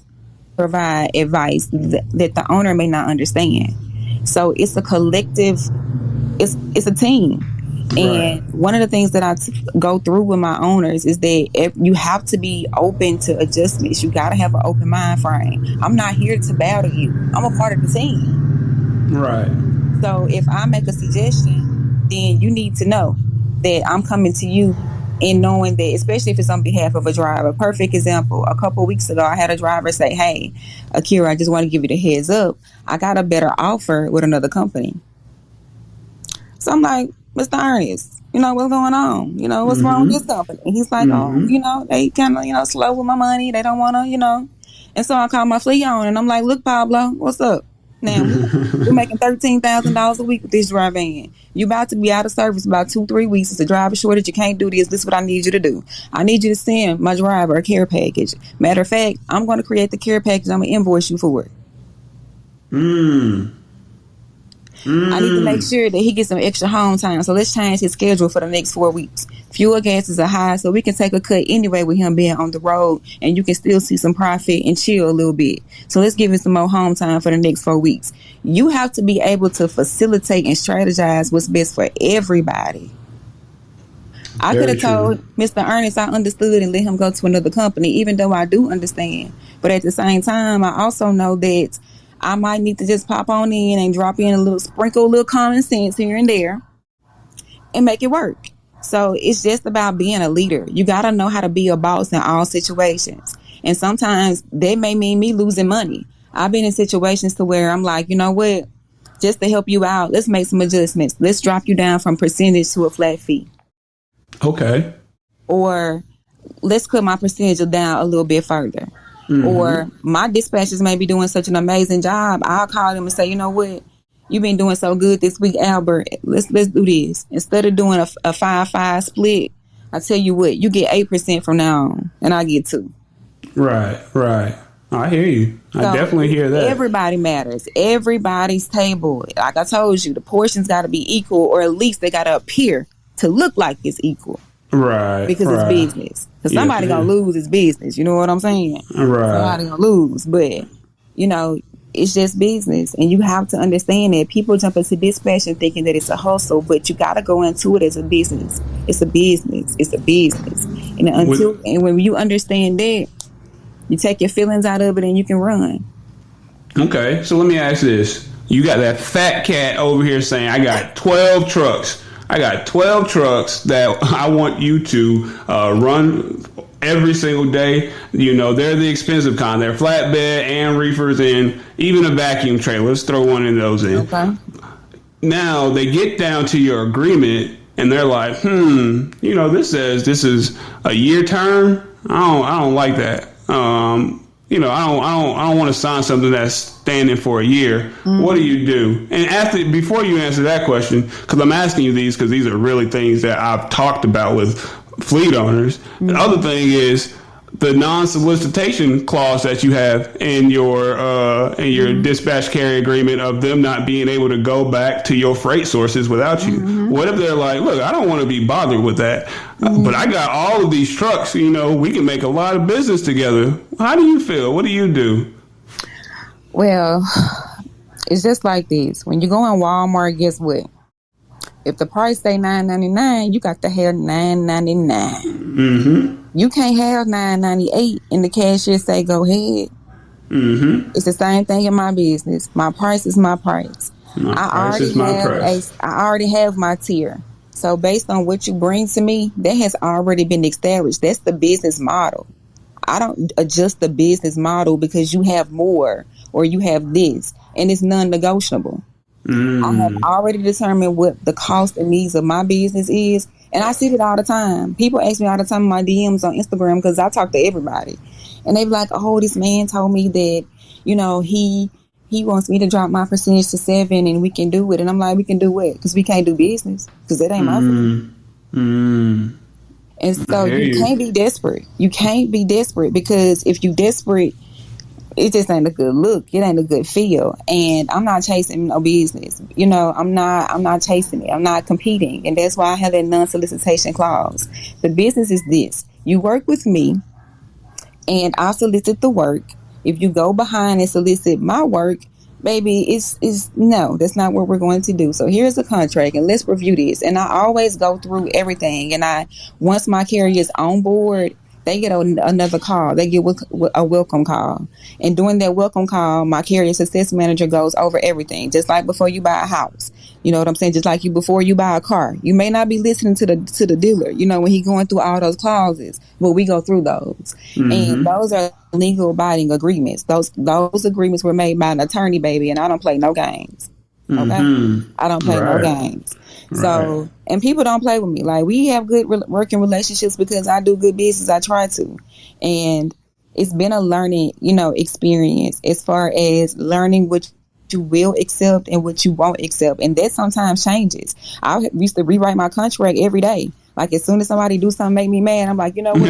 provide advice that the owner may not understand. So it's a collective, it's a team. And one of the things that I go through with my owners is that you have to be open to adjustments. You got to have an open mind frame. I'm not here to battle you. I'm a part of the team. Right. So if I make a suggestion, then you need to know that I'm coming to you and knowing that, especially if it's on behalf of a driver. Perfect example. A couple of weeks ago, I had a driver say, "Hey, Akira, I just want to give you the heads up. I got a better offer with another company." So I'm like, "Mr. Ernest, you know, what's going on? You know, what's wrong with this company?" And he's like, "Oh, you know, they kind of, you know, slow with my money. They don't want to, you know." And so I called my fleet owner and I'm like, "Look, Pablo, what's up? Now, we're making $13,000 a week with this driver van. You about to be out of service about 2-3 weeks. It's a driver shortage. You can't do this. This is what I need you to do. I need you to send my driver a care package. Matter of fact, I'm going to create the care package. I'm going to invoice you for it. I need to make sure that he gets some extra home time. So let's change his schedule for the next 4 weeks. Fuel gases are high, so we can take a cut anyway with him being on the road, and you can still see some profit and chill a little bit. So let's give him some more home time for the next 4 weeks." You have to be able to facilitate and strategize what's best for everybody. I could have told Mr. Ernest I understood and let him go to another company, even though I do understand. But at the same time, I also know that I might need to just pop on in and drop in sprinkle a little common sense here and there and make it work. So it's just about being a leader. You got to know how to be a boss in all situations. And sometimes that may mean me losing money. I've been in situations to where I'm like, you know what, just to help you out, let's make some adjustments. Let's drop you down from percentage to a flat fee. Okay. Or let's cut my percentage down a little bit further. Or my dispatchers may be doing such an amazing job. I'll call them and say, "You know what? You've been doing so good this week, Albert. Let's do this. Instead of doing a 5-5 split, I tell you what, you get 8% from now on, and I get 2." Right. I hear you. I definitely hear that. Everybody matters. Everybody's table. Like I told you, the portions got to be equal, or at least they got to appear to look like it's equal. Right. Because it's business. Because somebody gonna lose is business. You know what I'm saying? Right. Somebody gonna lose. But, you know, it's just business. And you have to understand that people jump into dispatch and thinking that it's a hustle, but you gotta go into it as a business. It's a business. It's a business. And when you understand that, you take your feelings out of it and you can run. Okay, so let me ask this. You got that fat cat over here saying, I got 12 trucks. I got 12 trucks that I want you to run every single day. You know, they're the expensive kind. They're flatbed and reefers and even a vacuum trailer. Let's throw one of those in. Okay. Now they get down to your agreement and they're like, you know, this says this is a year term. I don't like that. You know, I don't want to sign something that's standing for a year. Mm-hmm. What do you do? And before you answer that question, because I'm asking you these because these are really things that I've talked about with fleet owners. Mm-hmm. The other thing is the non-solicitation clause that you have in your dispatch carrier agreement of them not being able to go back to your freight sources without you. Mm-hmm. What if they're like, look, I don't want to be bothered with that, but I got all of these trucks, you know, we can make a lot of business together. How do you feel? What do you do? Well, it's just like this. When you go in Walmart, guess what? If the price say $9.99, you got to have $9.99. Mm-hmm. You can't have $9.98 and the cashier say, go ahead. Mm-hmm. It's the same thing in my business. My price is my price. I already have my tier. So based on what you bring to me, that has already been established. That's the business model. I don't adjust the business model because you have more or you have this, and it's non-negotiable. I have already determined what the cost and needs of my business is, and I see it all the time. People ask me all the time in my DMs on Instagram because I talk to everybody, and they be like, "Oh, this man told me that, you know, he wants me to drop my percentage to 7, and we can do it." And I'm like, "We can do what? Because we can't do business because that ain't my fault." And so you can't be desperate. You can't be desperate because if you desperate, it just ain't a good look. It ain't a good feel. And I'm not chasing no business. You know, I'm not chasing it. I'm not competing. And that's why I have that non-solicitation clause. The business is this. You work with me and I solicit the work. If you go behind and solicit my work, baby, it's no, that's not what we're going to do. So here's the contract and let's review this. And I always go through everything. And once my carrier is on board, they get another call. They get a welcome call. And during that welcome call, my carrier success manager goes over everything. Just like before you buy a house. You know what I'm saying? Just like before you buy a car. You may not be listening to the dealer, you know, when he's going through all those clauses. But we go through those. Mm-hmm. And those are legal abiding agreements. Those agreements were made by an attorney, baby, and I don't play no games. Okay? Mm-hmm. I don't play no games. So, and people don't play with me. Like, we have good working relationships because I do good business. I try to. And it's been a learning, you know, experience as far as learning what you will accept and what you won't accept. And that sometimes changes. I used to rewrite my contract every day. Like, as soon as somebody do something make me mad, I'm like, you know what?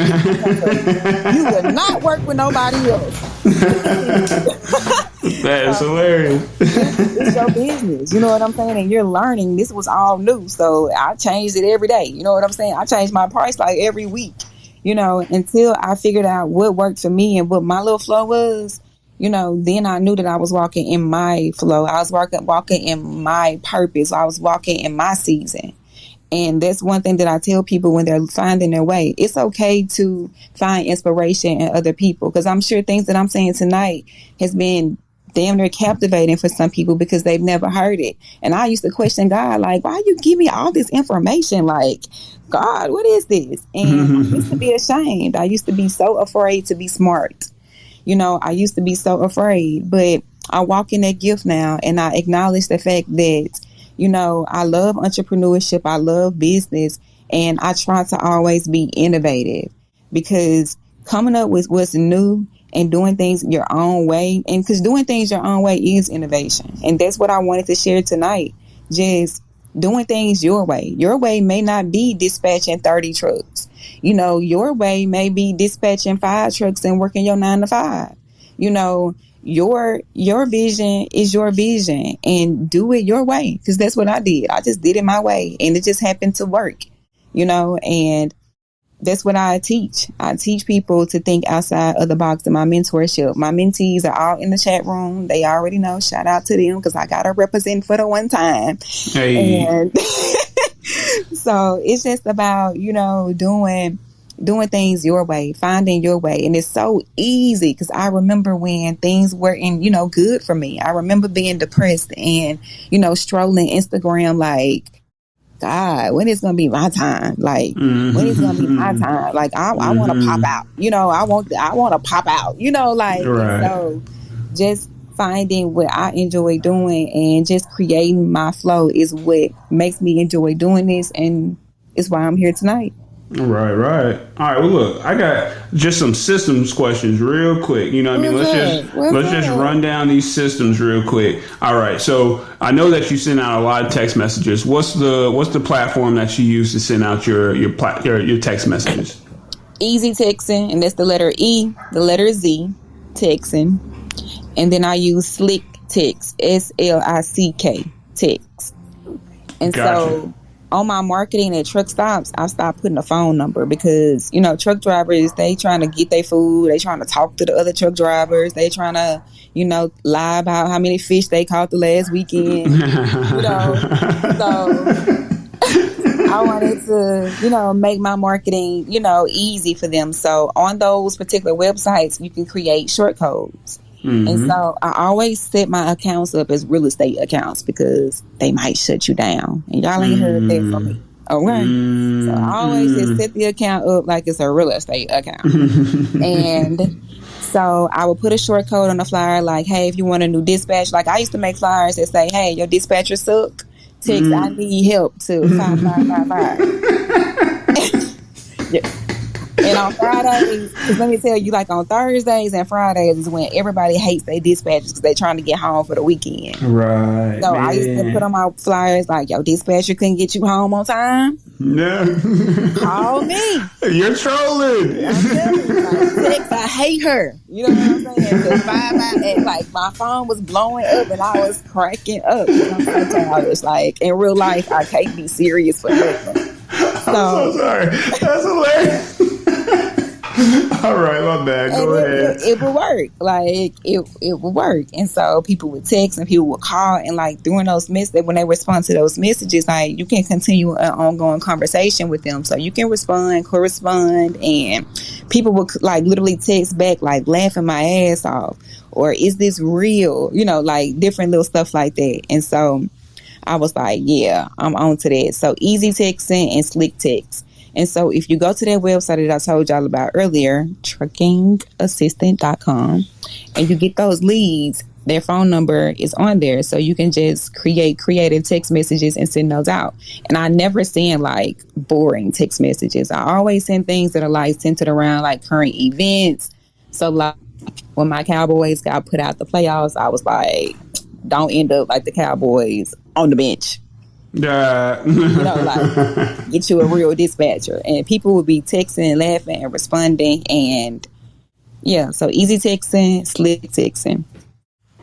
You will not work with nobody else. That is hilarious. It's your business. You know what I'm saying? And you're learning. This was all new. So I changed it every day. You know what I'm saying? I changed my price like every week, you know, until I figured out what worked for me and what my little flow was. You know, then I knew that I was walking in my flow. I was walking in my purpose. I was walking in my season. And that's one thing that I tell people when they're finding their way. It's okay to find inspiration in other people, because I'm sure things that I'm saying tonight has been damn near captivating for some people because they've never heard it. And I used to question God, like, why you give me all this information? Like, God, what is this? And I used to be ashamed. I used to be so afraid to be smart. You know, I used to be so afraid, but I walk in that gift now, and I acknowledge the fact that, you know, I love entrepreneurship. I love business, and I try to always be innovative, because coming up with what's new and doing things your own way, and because doing things your own way is innovation. And that's what I wanted to share tonight. Just doing things your way. Your way may not be dispatching 30 trucks. You know, your way may be dispatching 5 trucks and working your 9 to 5. You know, your vision is your vision, and do it your way, because that's what I did. I just did it my way, and it just happened to work. and that's what I teach. I teach people to think outside of the box in my mentorship. My mentees are all in the chat room. They already know. Shout out to them because I got to represent for the one time. Hey. And so it's just about, doing things your way, finding your way. And it's so easy because I remember when things weren't, good for me. I remember being depressed and, strolling Instagram like, God, when is going to be my time? Like, when is going to be my time? Like, I want to pop out, I want to pop out, Right. so just finding what I enjoy doing and just creating my flow is what makes me enjoy doing this. And it's why I'm here tonight. Right. All right. Well, look, I got just some systems questions real quick. You know what I mean? Let's just run down these systems real quick. All right. So I know that you send out a lot of text messages. What's the platform that you use to send out your text messages? Easy texting, and that's the letter E, the letter Z, texting. And then I use Slick Text, SLICK text. And so on my marketing at truck stops, I stopped putting a phone number because, truck drivers, they trying to get their food. They trying to talk to the other truck drivers. They trying to, lie about how many fish they caught the last weekend. So I wanted to, make my marketing, easy for them. So on those particular websites, you can create short codes. And so I always set my accounts up as real estate accounts because they might shut you down. And y'all ain't heard that from me. Okay. So I always just set the account up like it's a real estate account. And so I would put a short code on the flyer like, hey, if you want a new dispatch, like I used to make flyers that say, hey, your dispatcher suck. Text, I need help to 5555. Yeah. And on Fridays, because let me tell you, like on Thursdays and Fridays is when everybody hates their dispatchers because they're trying to get home for the weekend. Right. So I used to put on my flyers like, yo, dispatcher couldn't get you home on time? No. Call me. You're trolling. I'm telling you, text, I hate her. You know what I'm saying? Because like my phone was blowing up and I was cracking up. I'm so childish. Like in real life, I can't be serious for nothing. I'm so sorry. That's hilarious. All right, my bad. Go ahead. It would work. Like it would work. And so people would text and people would call and like during those messages, when they respond to those messages, like you can continue an ongoing conversation with them. So you can correspond, and people would like literally text back like laughing my ass off, or is this real? Like different little stuff like that. And so I was like, yeah, I'm on to that. So easy texting and slick text. And so if you go to that website that I told y'all about earlier, truckingassistant.com, and you get those leads, their phone number is on there. So you can just create creative text messages and send those out. And I never send like boring text messages. I always send things that are like centered around like current events. So like when my Cowboys got put out the playoffs, I was like, don't end up like the Cowboys on the bench. Yeah. Like get you a real dispatcher. And people would be texting and laughing and responding. And yeah, so easy texting, slick texting.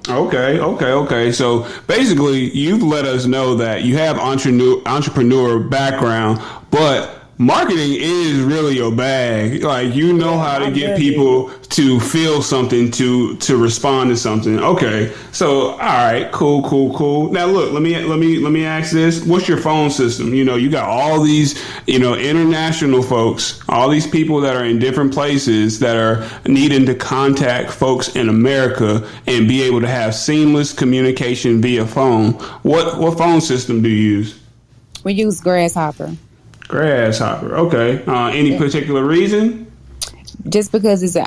Okay. So basically, you've let us know that you have entrepreneur background, but marketing is really your bag. Like how to get people to feel something, to respond to something. Okay, so all right, cool. Now look, let me ask this: what's your phone system? You got all these international folks, all these people that are in different places that are needing to contact folks in America and be able to have seamless communication via phone. What phone system do you use? We use Grasshopper. Okay. Any particular reason? Just because it's a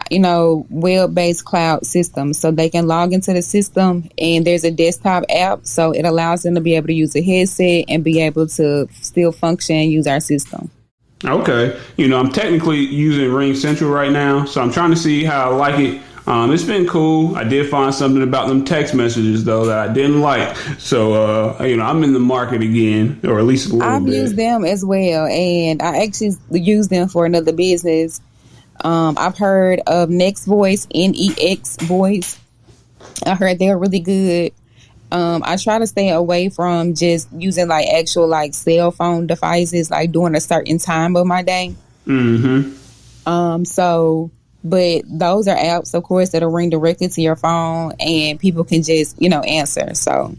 web-based cloud system, so they can log into the system, and there's a desktop app, so it allows them to be able to use a headset and be able to still function and use our system. Okay. I'm technically using Ring Central right now, so I'm trying to see how I like it. It's been cool. I did find something about them text messages though that I didn't like. So, I'm in the market again, or at least a little bit. I've used them as well, and I actually use them for another business. I've heard of Next Voice, NEX Voice. I heard they're really good. I try to stay away from just using like actual like cell phone devices, like during a certain time of my day. So, but those are apps, of course, that'll ring directly to your phone and people can just, answer. So,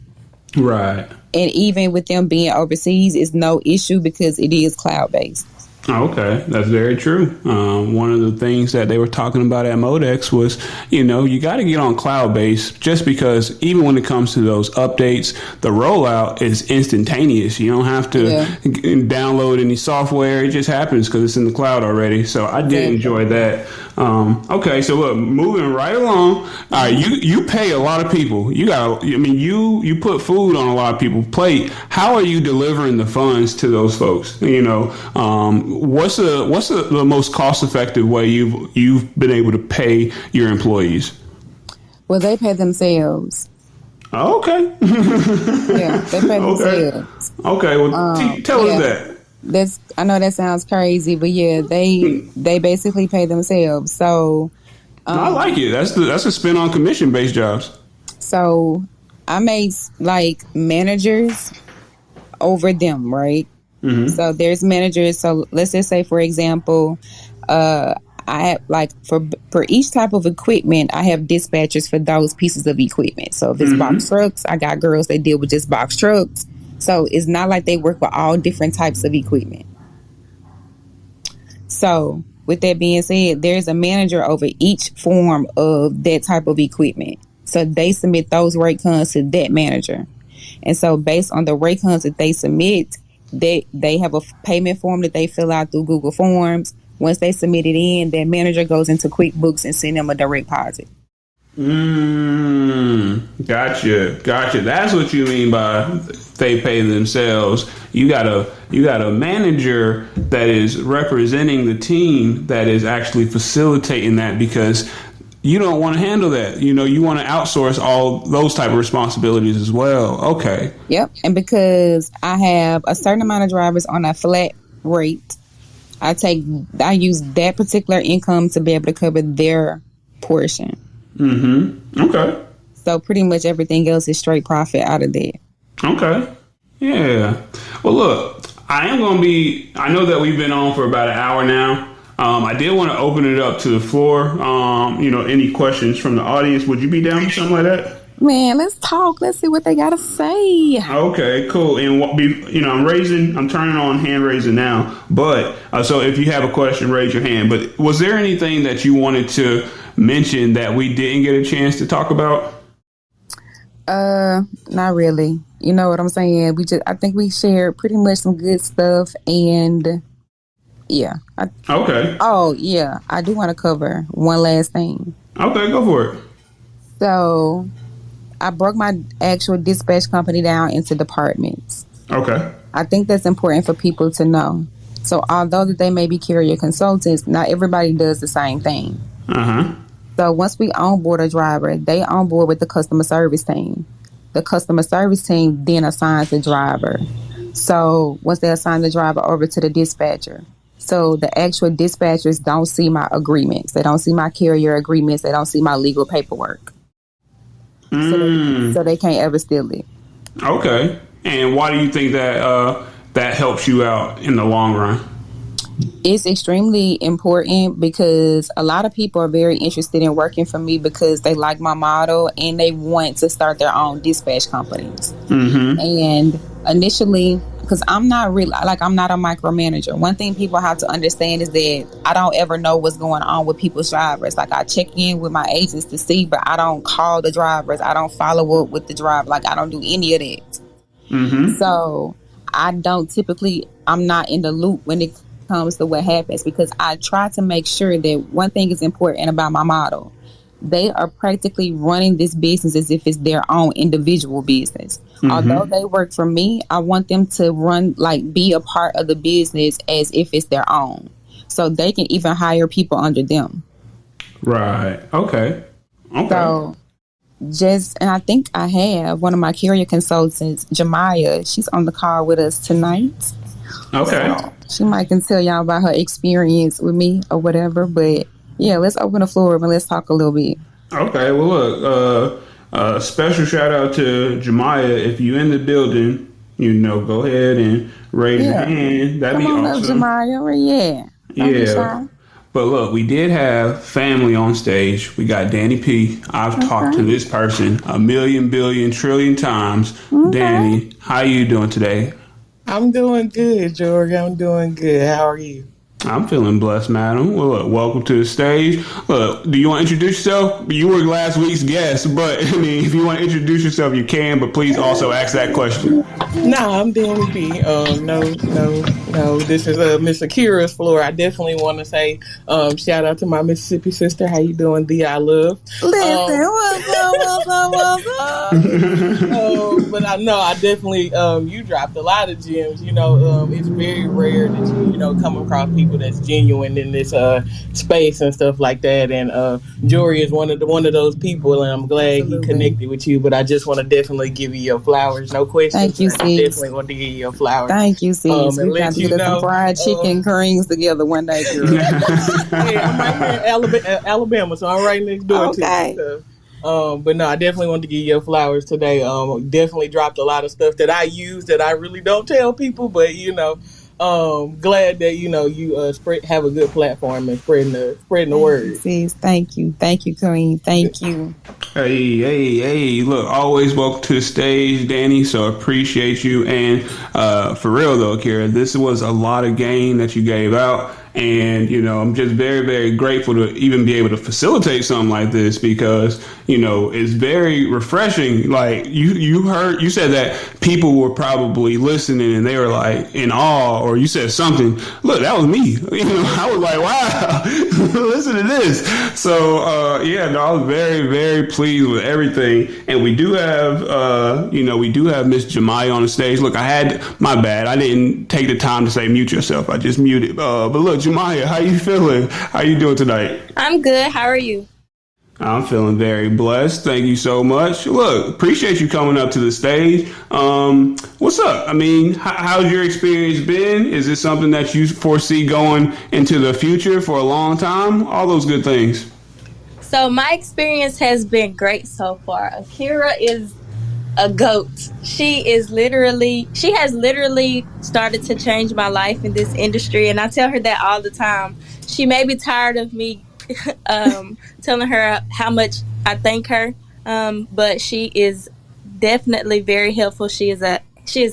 right. And even with them being overseas, it's no issue because it is cloud based. Okay, that's very true. One of the things that they were talking about at Modex was, you got to get on cloud-based just because even when it comes to those updates, the rollout is instantaneous. You don't have to download any software. It just happens because it's in the cloud already. So I did enjoy that. Okay, so look, moving right along. All right, you pay a lot of people. You put food on a lot of people's plate. How are you delivering the funds to those folks? What's the most cost effective way you've been able to pay your employees? Well, they pay themselves. Okay. Yeah, they pay themselves. Okay. Well, tell us that. I know that sounds crazy, but yeah, they basically pay themselves. So I like it. That's a spin on commission based jobs. So I made like managers over them, right? Mm-hmm. So there's managers. So let's just say, for example, I have like for each type of equipment, I have dispatchers for those pieces of equipment. So if it's box trucks, I got girls that deal with just box trucks. So it's not like they work with all different types of equipment. So with that being said, there's a manager over each form of that type of equipment. So they submit those rate cards to that manager. And so based on the rate cards that they submit, they have a payment form that they fill out through Google Forms. Once they submit it in, their manager goes into QuickBooks and send them a direct deposit. Gotcha. That's what you mean by they pay themselves. You got a manager that is representing the team that is actually facilitating that because you don't want to handle that. You want to outsource all those type of responsibilities as well. Okay. Yep. And because I have a certain amount of drivers on a flat rate, I use that particular income to be able to cover their portion. Okay. So pretty much everything else is straight profit out of that. Okay. Yeah. Well, look, I know that we've been on for about an hour now. I did want to open it up to the floor. Any questions from the audience? Would you be down for something like that? Man, let's talk. Let's see what they got to say. Okay, cool. And I'm turning on hand raising now. But so if you have a question, raise your hand. But was there anything that you wanted to mention that we didn't get a chance to talk about? Not really. You know what I'm saying? I think we shared pretty much some good stuff and yeah. Okay. Oh, yeah. I do want to cover one last thing. Okay, go for it. So, I broke my actual dispatch company down into departments. Okay. I think that's important for people to know. So, although that they may be carrier consultants, not everybody does the same thing. So, once we onboard a driver, they onboard with the customer service team. The customer service team then assigns the driver. So, once they assign the driver over to the dispatcher, so the actual dispatchers don't see my agreements. They don't see my carrier agreements. They don't see my legal paperwork. So they can't ever steal it. Okay. And why do you think that that helps you out in the long run? It's extremely important because a lot of people are very interested in working for me because they like my model and they want to start their own dispatch companies. And initially, because I'm not a micromanager. One thing people have to understand is that I don't ever know what's going on with people's drivers. Like, I check in with my agents to see, but I don't call the drivers. I don't follow up with the driver. Like, I don't do any of that. So I'm not in the loop when it comes to what happens because I try to make sure that one thing is important about my model. They are practically running this business as if it's their own individual business. Although they work for me, I want them to be a part of the business as if it's their own. So they can even hire people under them. Right. Okay. So and I think I have one of my carrier consultants, Jemiah. She's on the call with us tonight. Okay. So she might can tell y'all about her experience with me or whatever. But yeah, let's open the floor and let's talk a little bit. Okay. Well, look, Special shout out to Jemiah. If you in the building, go ahead and raise your hand. That'd be awesome. Come on up, Jemiah. Yeah. Don't be shy. But look, we did have family on stage. We got Danny P. I've talked to this person a million, billion, trillion times. Danny, how you doing today? I'm doing good, Jorie. I'm doing good. How are you? I'm feeling blessed, madam. Well, look, welcome to the stage. Look, do you want to introduce yourself? You were last week's guest, but I mean, if you want to introduce yourself, you can, but please also ask that question. Nah, I'm Danny B. No. This is Miss Akira's floor. I definitely want to say shout out to my Mississippi sister. How you doing, D? I love. Listen, what's up? But I know I definitely you dropped a lot of gems. It's very rare that you come across people that's genuine in this space and stuff like that. And Jorie is one of those people, and I'm glad he connected with you. But I just want to definitely give you your flowers. No question. Thank you, sis. I definitely want to give you your flowers. Thank you, sis. We got to get some fried chicken creams together one day, girl. Hey, I'm right here in Alabama, so I'm right next door to you. But no, I definitely want to give you your flowers today. Definitely dropped a lot of stuff that I use that I really don't tell people, but glad that you have a good platform and spreading the word. Thank you, Queen. Thank you. Hey! Look, always welcome to the stage, Danny. So appreciate you. And for real though, Akira, this was a lot of game that you gave out. And, I'm just very, very grateful to even be able to facilitate something like this because, it's very refreshing. Like you said that people were probably listening and they were like in awe, or you said something. Look, that was me. I was like, wow, listen to this. So, I was very, very pleased with everything. And we do have, Miss Jemiah on the stage. Look, my bad. I didn't take the time to say mute yourself. I just muted. But look, Jemiah, how you feeling? How you doing tonight? I'm good. How are you? I'm feeling very blessed. Thank you so much. Look, appreciate you coming up to the stage. What's up? I mean, how's your experience been? Is this something that you foresee going into the future for a long time? All those good things. So my experience has been great so far. Akira is a goat. She has literally started to change my life in this industry, and I tell her that all the time. She may be tired of me telling her how much I thank her, but she is definitely very helpful. She is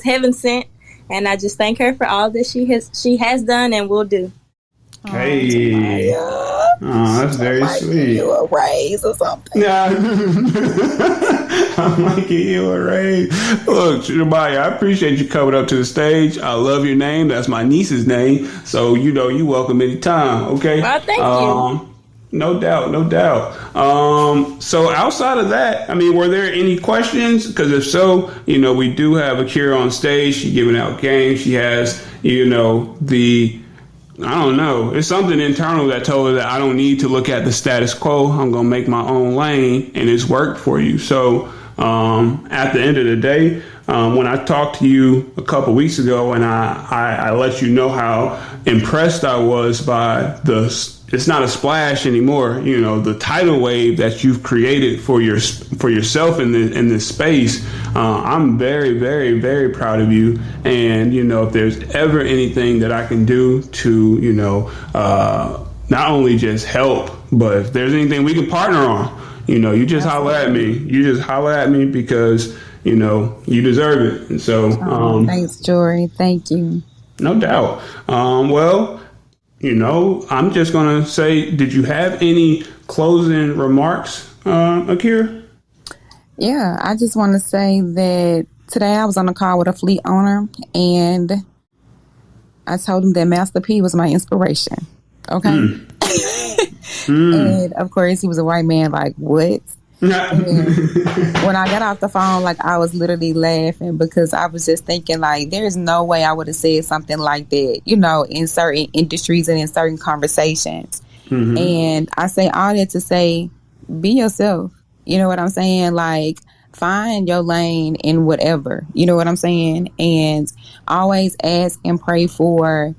heaven sent, and I just thank her for all that she has done and will do. Hey, that's very sweet. You a raise or something? Yeah, I might give you a raise. Look, Jemiah, I appreciate you coming up to the stage. I love your name. That's my niece's name, so you welcome anytime. Okay. Well, thank you. No doubt. So outside of that, I mean, were there any questions? Because if so, we do have Akira on stage. She's giving out games. She has, I don't know. It's something internal that told her that I don't need to look at the status quo. I'm going to make my own lane, and it's worked for you. So at the end of the day, when I talked to you a couple weeks ago and I let you know how impressed I was by it's not a splash anymore, the tidal wave that you've created for yourself in this space. I'm very, very, very proud of you. And, if there's ever anything that I can do to, not only just help, but if there's anything we can partner on, you just holler at me. You just holler at me because, you deserve it. And so, thanks, Jorie. Thank you. No doubt. I'm just going to say, did you have any closing remarks, Akira? Yeah, I just want to say that today I was on a call with a fleet owner and I told him that Master P was my inspiration. Okay. And of course he was a white man, like, what? When I got off the phone, like, I was literally laughing because I was just thinking, like, there's no way I would have said something like that, in certain industries and in certain conversations. Mm-hmm. And I say all that to say, be yourself. You know what I'm saying? Like, find your lane in whatever. You know what I'm saying? And always ask and pray for,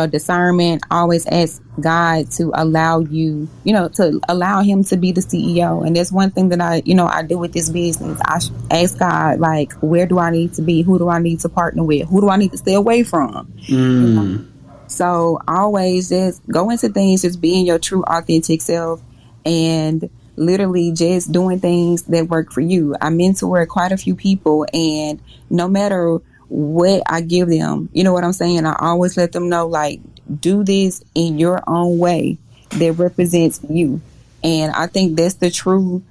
discernment. Always ask God to allow you, to allow him to be the CEO. And that's one thing that I do with this business. I ask God, like, where do I need to be? Who do I need to partner with? Who do I need to stay away from? So always just go into things, just being your true authentic self, and literally just doing things that work for you. I mentor quite a few people, and no matter what I give them, you know what I'm saying, I always let them know, like, do this in your own way that represents you. And I think that's the true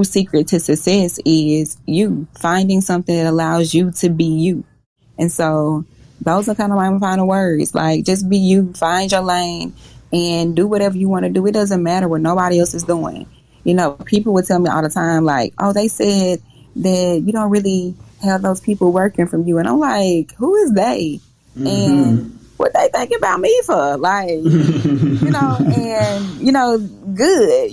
secret to success, is you finding something that allows you to be you. And so those are kind of my final words. Like, just be you, find your lane, and do whatever you want to do. It doesn't matter what nobody else is doing. People would tell me all the time, like, oh, they said that you don't really have those people working from you. And I'm like, who is they? And what they think about me for? Like, good. You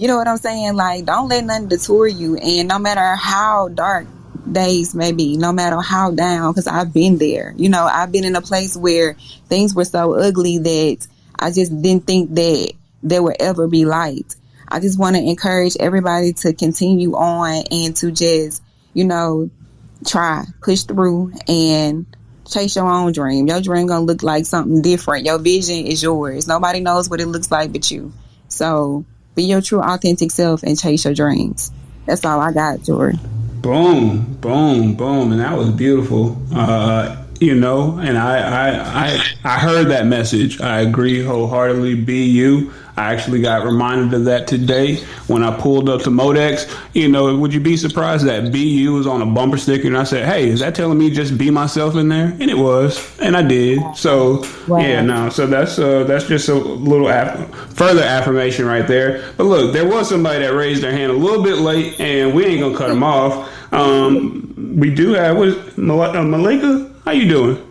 know what I'm saying? Like, don't let nothing detour you. And no matter how dark days may be, no matter how down, because I've been there. I've been in a place where things were so ugly that I just didn't think that there would ever be light. I just want to encourage everybody to continue on and to just, try, push through, and chase your own dream. Your dream gonna look like something different. Your vision is yours. Nobody knows what it looks like but you. So be your true authentic self and chase your dreams. That's all I got, Jorie. Boom, boom, boom. And that was beautiful. And I heard that message. I agree wholeheartedly. Be you. I actually got reminded of that today when I pulled up to Modex. Would you be surprised that BU was on a bumper sticker? And I said, hey, is that telling me just be myself in there? And it was. And I did. So, wow. So that's just a little further affirmation right there. But look, there was somebody that raised their hand a little bit late, and we ain't going to cut them off. We do have, Malika? How you doing?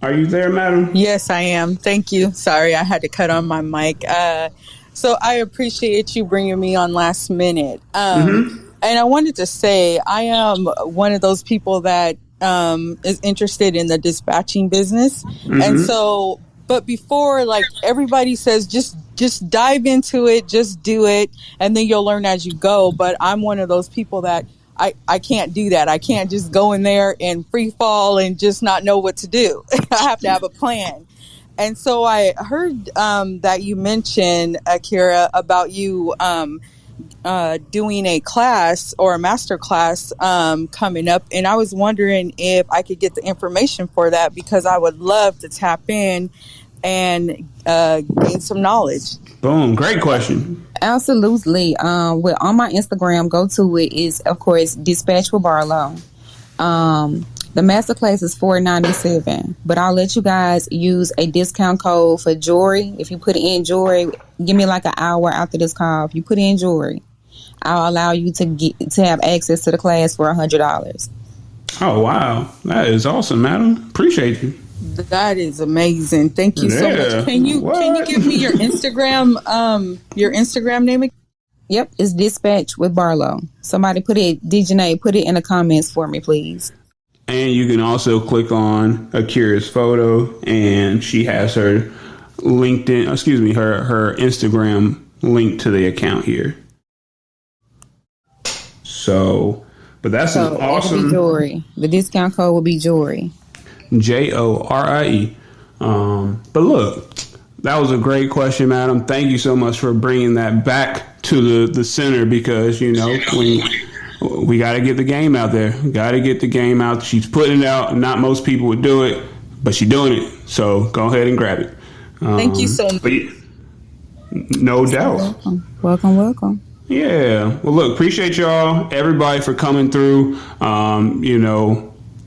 Are you there, madam? Yes, I am. Thank you. Sorry, I had to cut on my mic. So I appreciate you bringing me on last minute. And I wanted to say I am one of those people that is interested in the dispatching business. And so, but before, like, everybody says, just dive into it, just do it, and then you'll learn as you go. But I'm one of those people that I can't do that. I can't just go in there and free fall and just not know what to do. I have to have a plan. And so I heard that you mentioned, Akira, about you doing a class or a master class coming up. And I was wondering if I could get the information for that, because I would love to tap in and gain some knowledge. Boom. Great question. Absolutely. On my Instagram, go to it, is, of course, Dispatch with Barlow. The masterclass is $497, but I'll let you guys use a discount code for Jorie. If you put in Jorie, give me like an hour after this call. If you put in Jorie, I'll allow you to have access to the class for $100. Oh, wow. That is awesome, madam. Appreciate you. That is amazing. Thank you so much. Can you give me your Instagram name again? Yep, it's Dispatch with Barlow. Somebody put it in the comments for me, please. And you can also click on Akira's photo, and she has her her Instagram link to the account here. So, but that's an awesome. Jorie. The discount code will be Jorie. Jorie. But look, that was a great question, madam. Thank you so much for bringing that back to the center, because we got to get the game out there. Got to get the game out. She's putting it out. Not most people would do it, but she's doing it. So go ahead and grab it. Thank you so much. No doubt. Welcome. Yeah. Well, look, appreciate y'all, everybody, for coming through.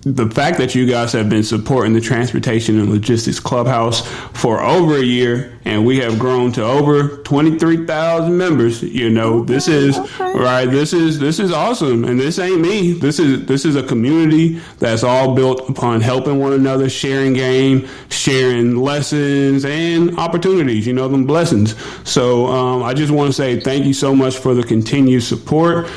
The fact that you guys have been supporting the Transportation and Logistics Clubhouse for over a year, and we have grown to over 23,000 members. This is right. This is awesome, and this ain't me. This is a community that's all built upon helping one another, sharing game, sharing lessons and opportunities. Them blessings. So I just want to say thank you so much for the continued support.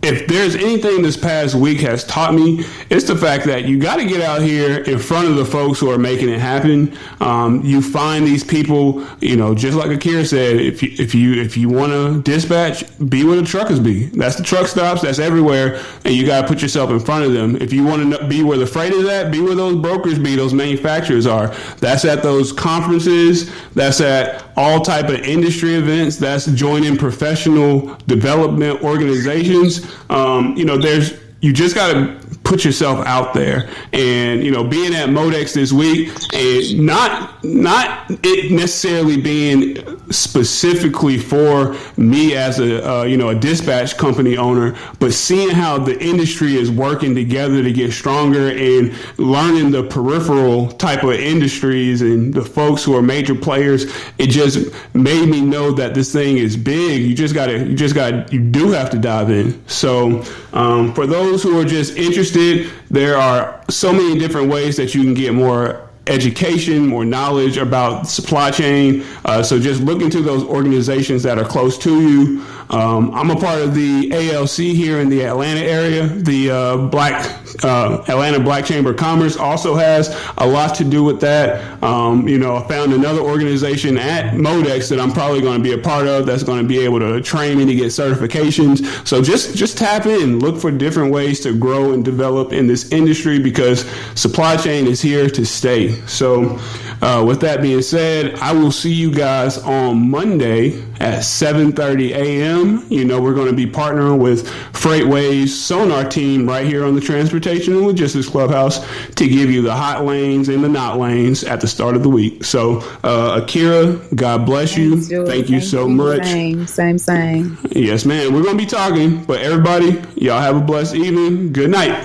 if there's anything this past week has taught me, it's the fact that you got to get out here in front of the folks who are making it happen. You find these people, just like Akira said, if you want to dispatch, be where the truckers be. That's the truck stops. That's everywhere, and you got to put yourself in front of them. If you want to be where the freight is at, be where those brokers be, those manufacturers are. That's at those conferences. That's at all type of industry events. That's joining professional development organizations. You just got to put yourself out there, and being at Modex this week, and not it necessarily being specifically for me as a dispatch company owner, but seeing how the industry is working together to get stronger and learning the peripheral type of industries and the folks who are major players, it just made me know that this thing is big. You do have to dive in. So for those who are just interested, there are so many different ways that you can get more education, more knowledge about supply chain. So just look into those organizations that are close to you. I'm a part of the ALC here in the Atlanta area. The Atlanta Black Chamber of Commerce also has a lot to do with that. I found another organization at Modex that I'm probably going to be a part of that's going to be able to train me to get certifications. So just tap in, look for different ways to grow and develop in this industry, because supply chain is here to stay. So with that being said, I will see you guys on Monday at 7:30 a.m. We're going to be partnering with FreightWays Sonar team right here on the Transportation and Logistics Clubhouse to give you the hot lanes and the not lanes at the start of the week. So Akira, God bless you. Thank you so much. Same. Yes, man. We're going to be talking, but everybody, y'all have a blessed evening. Good night.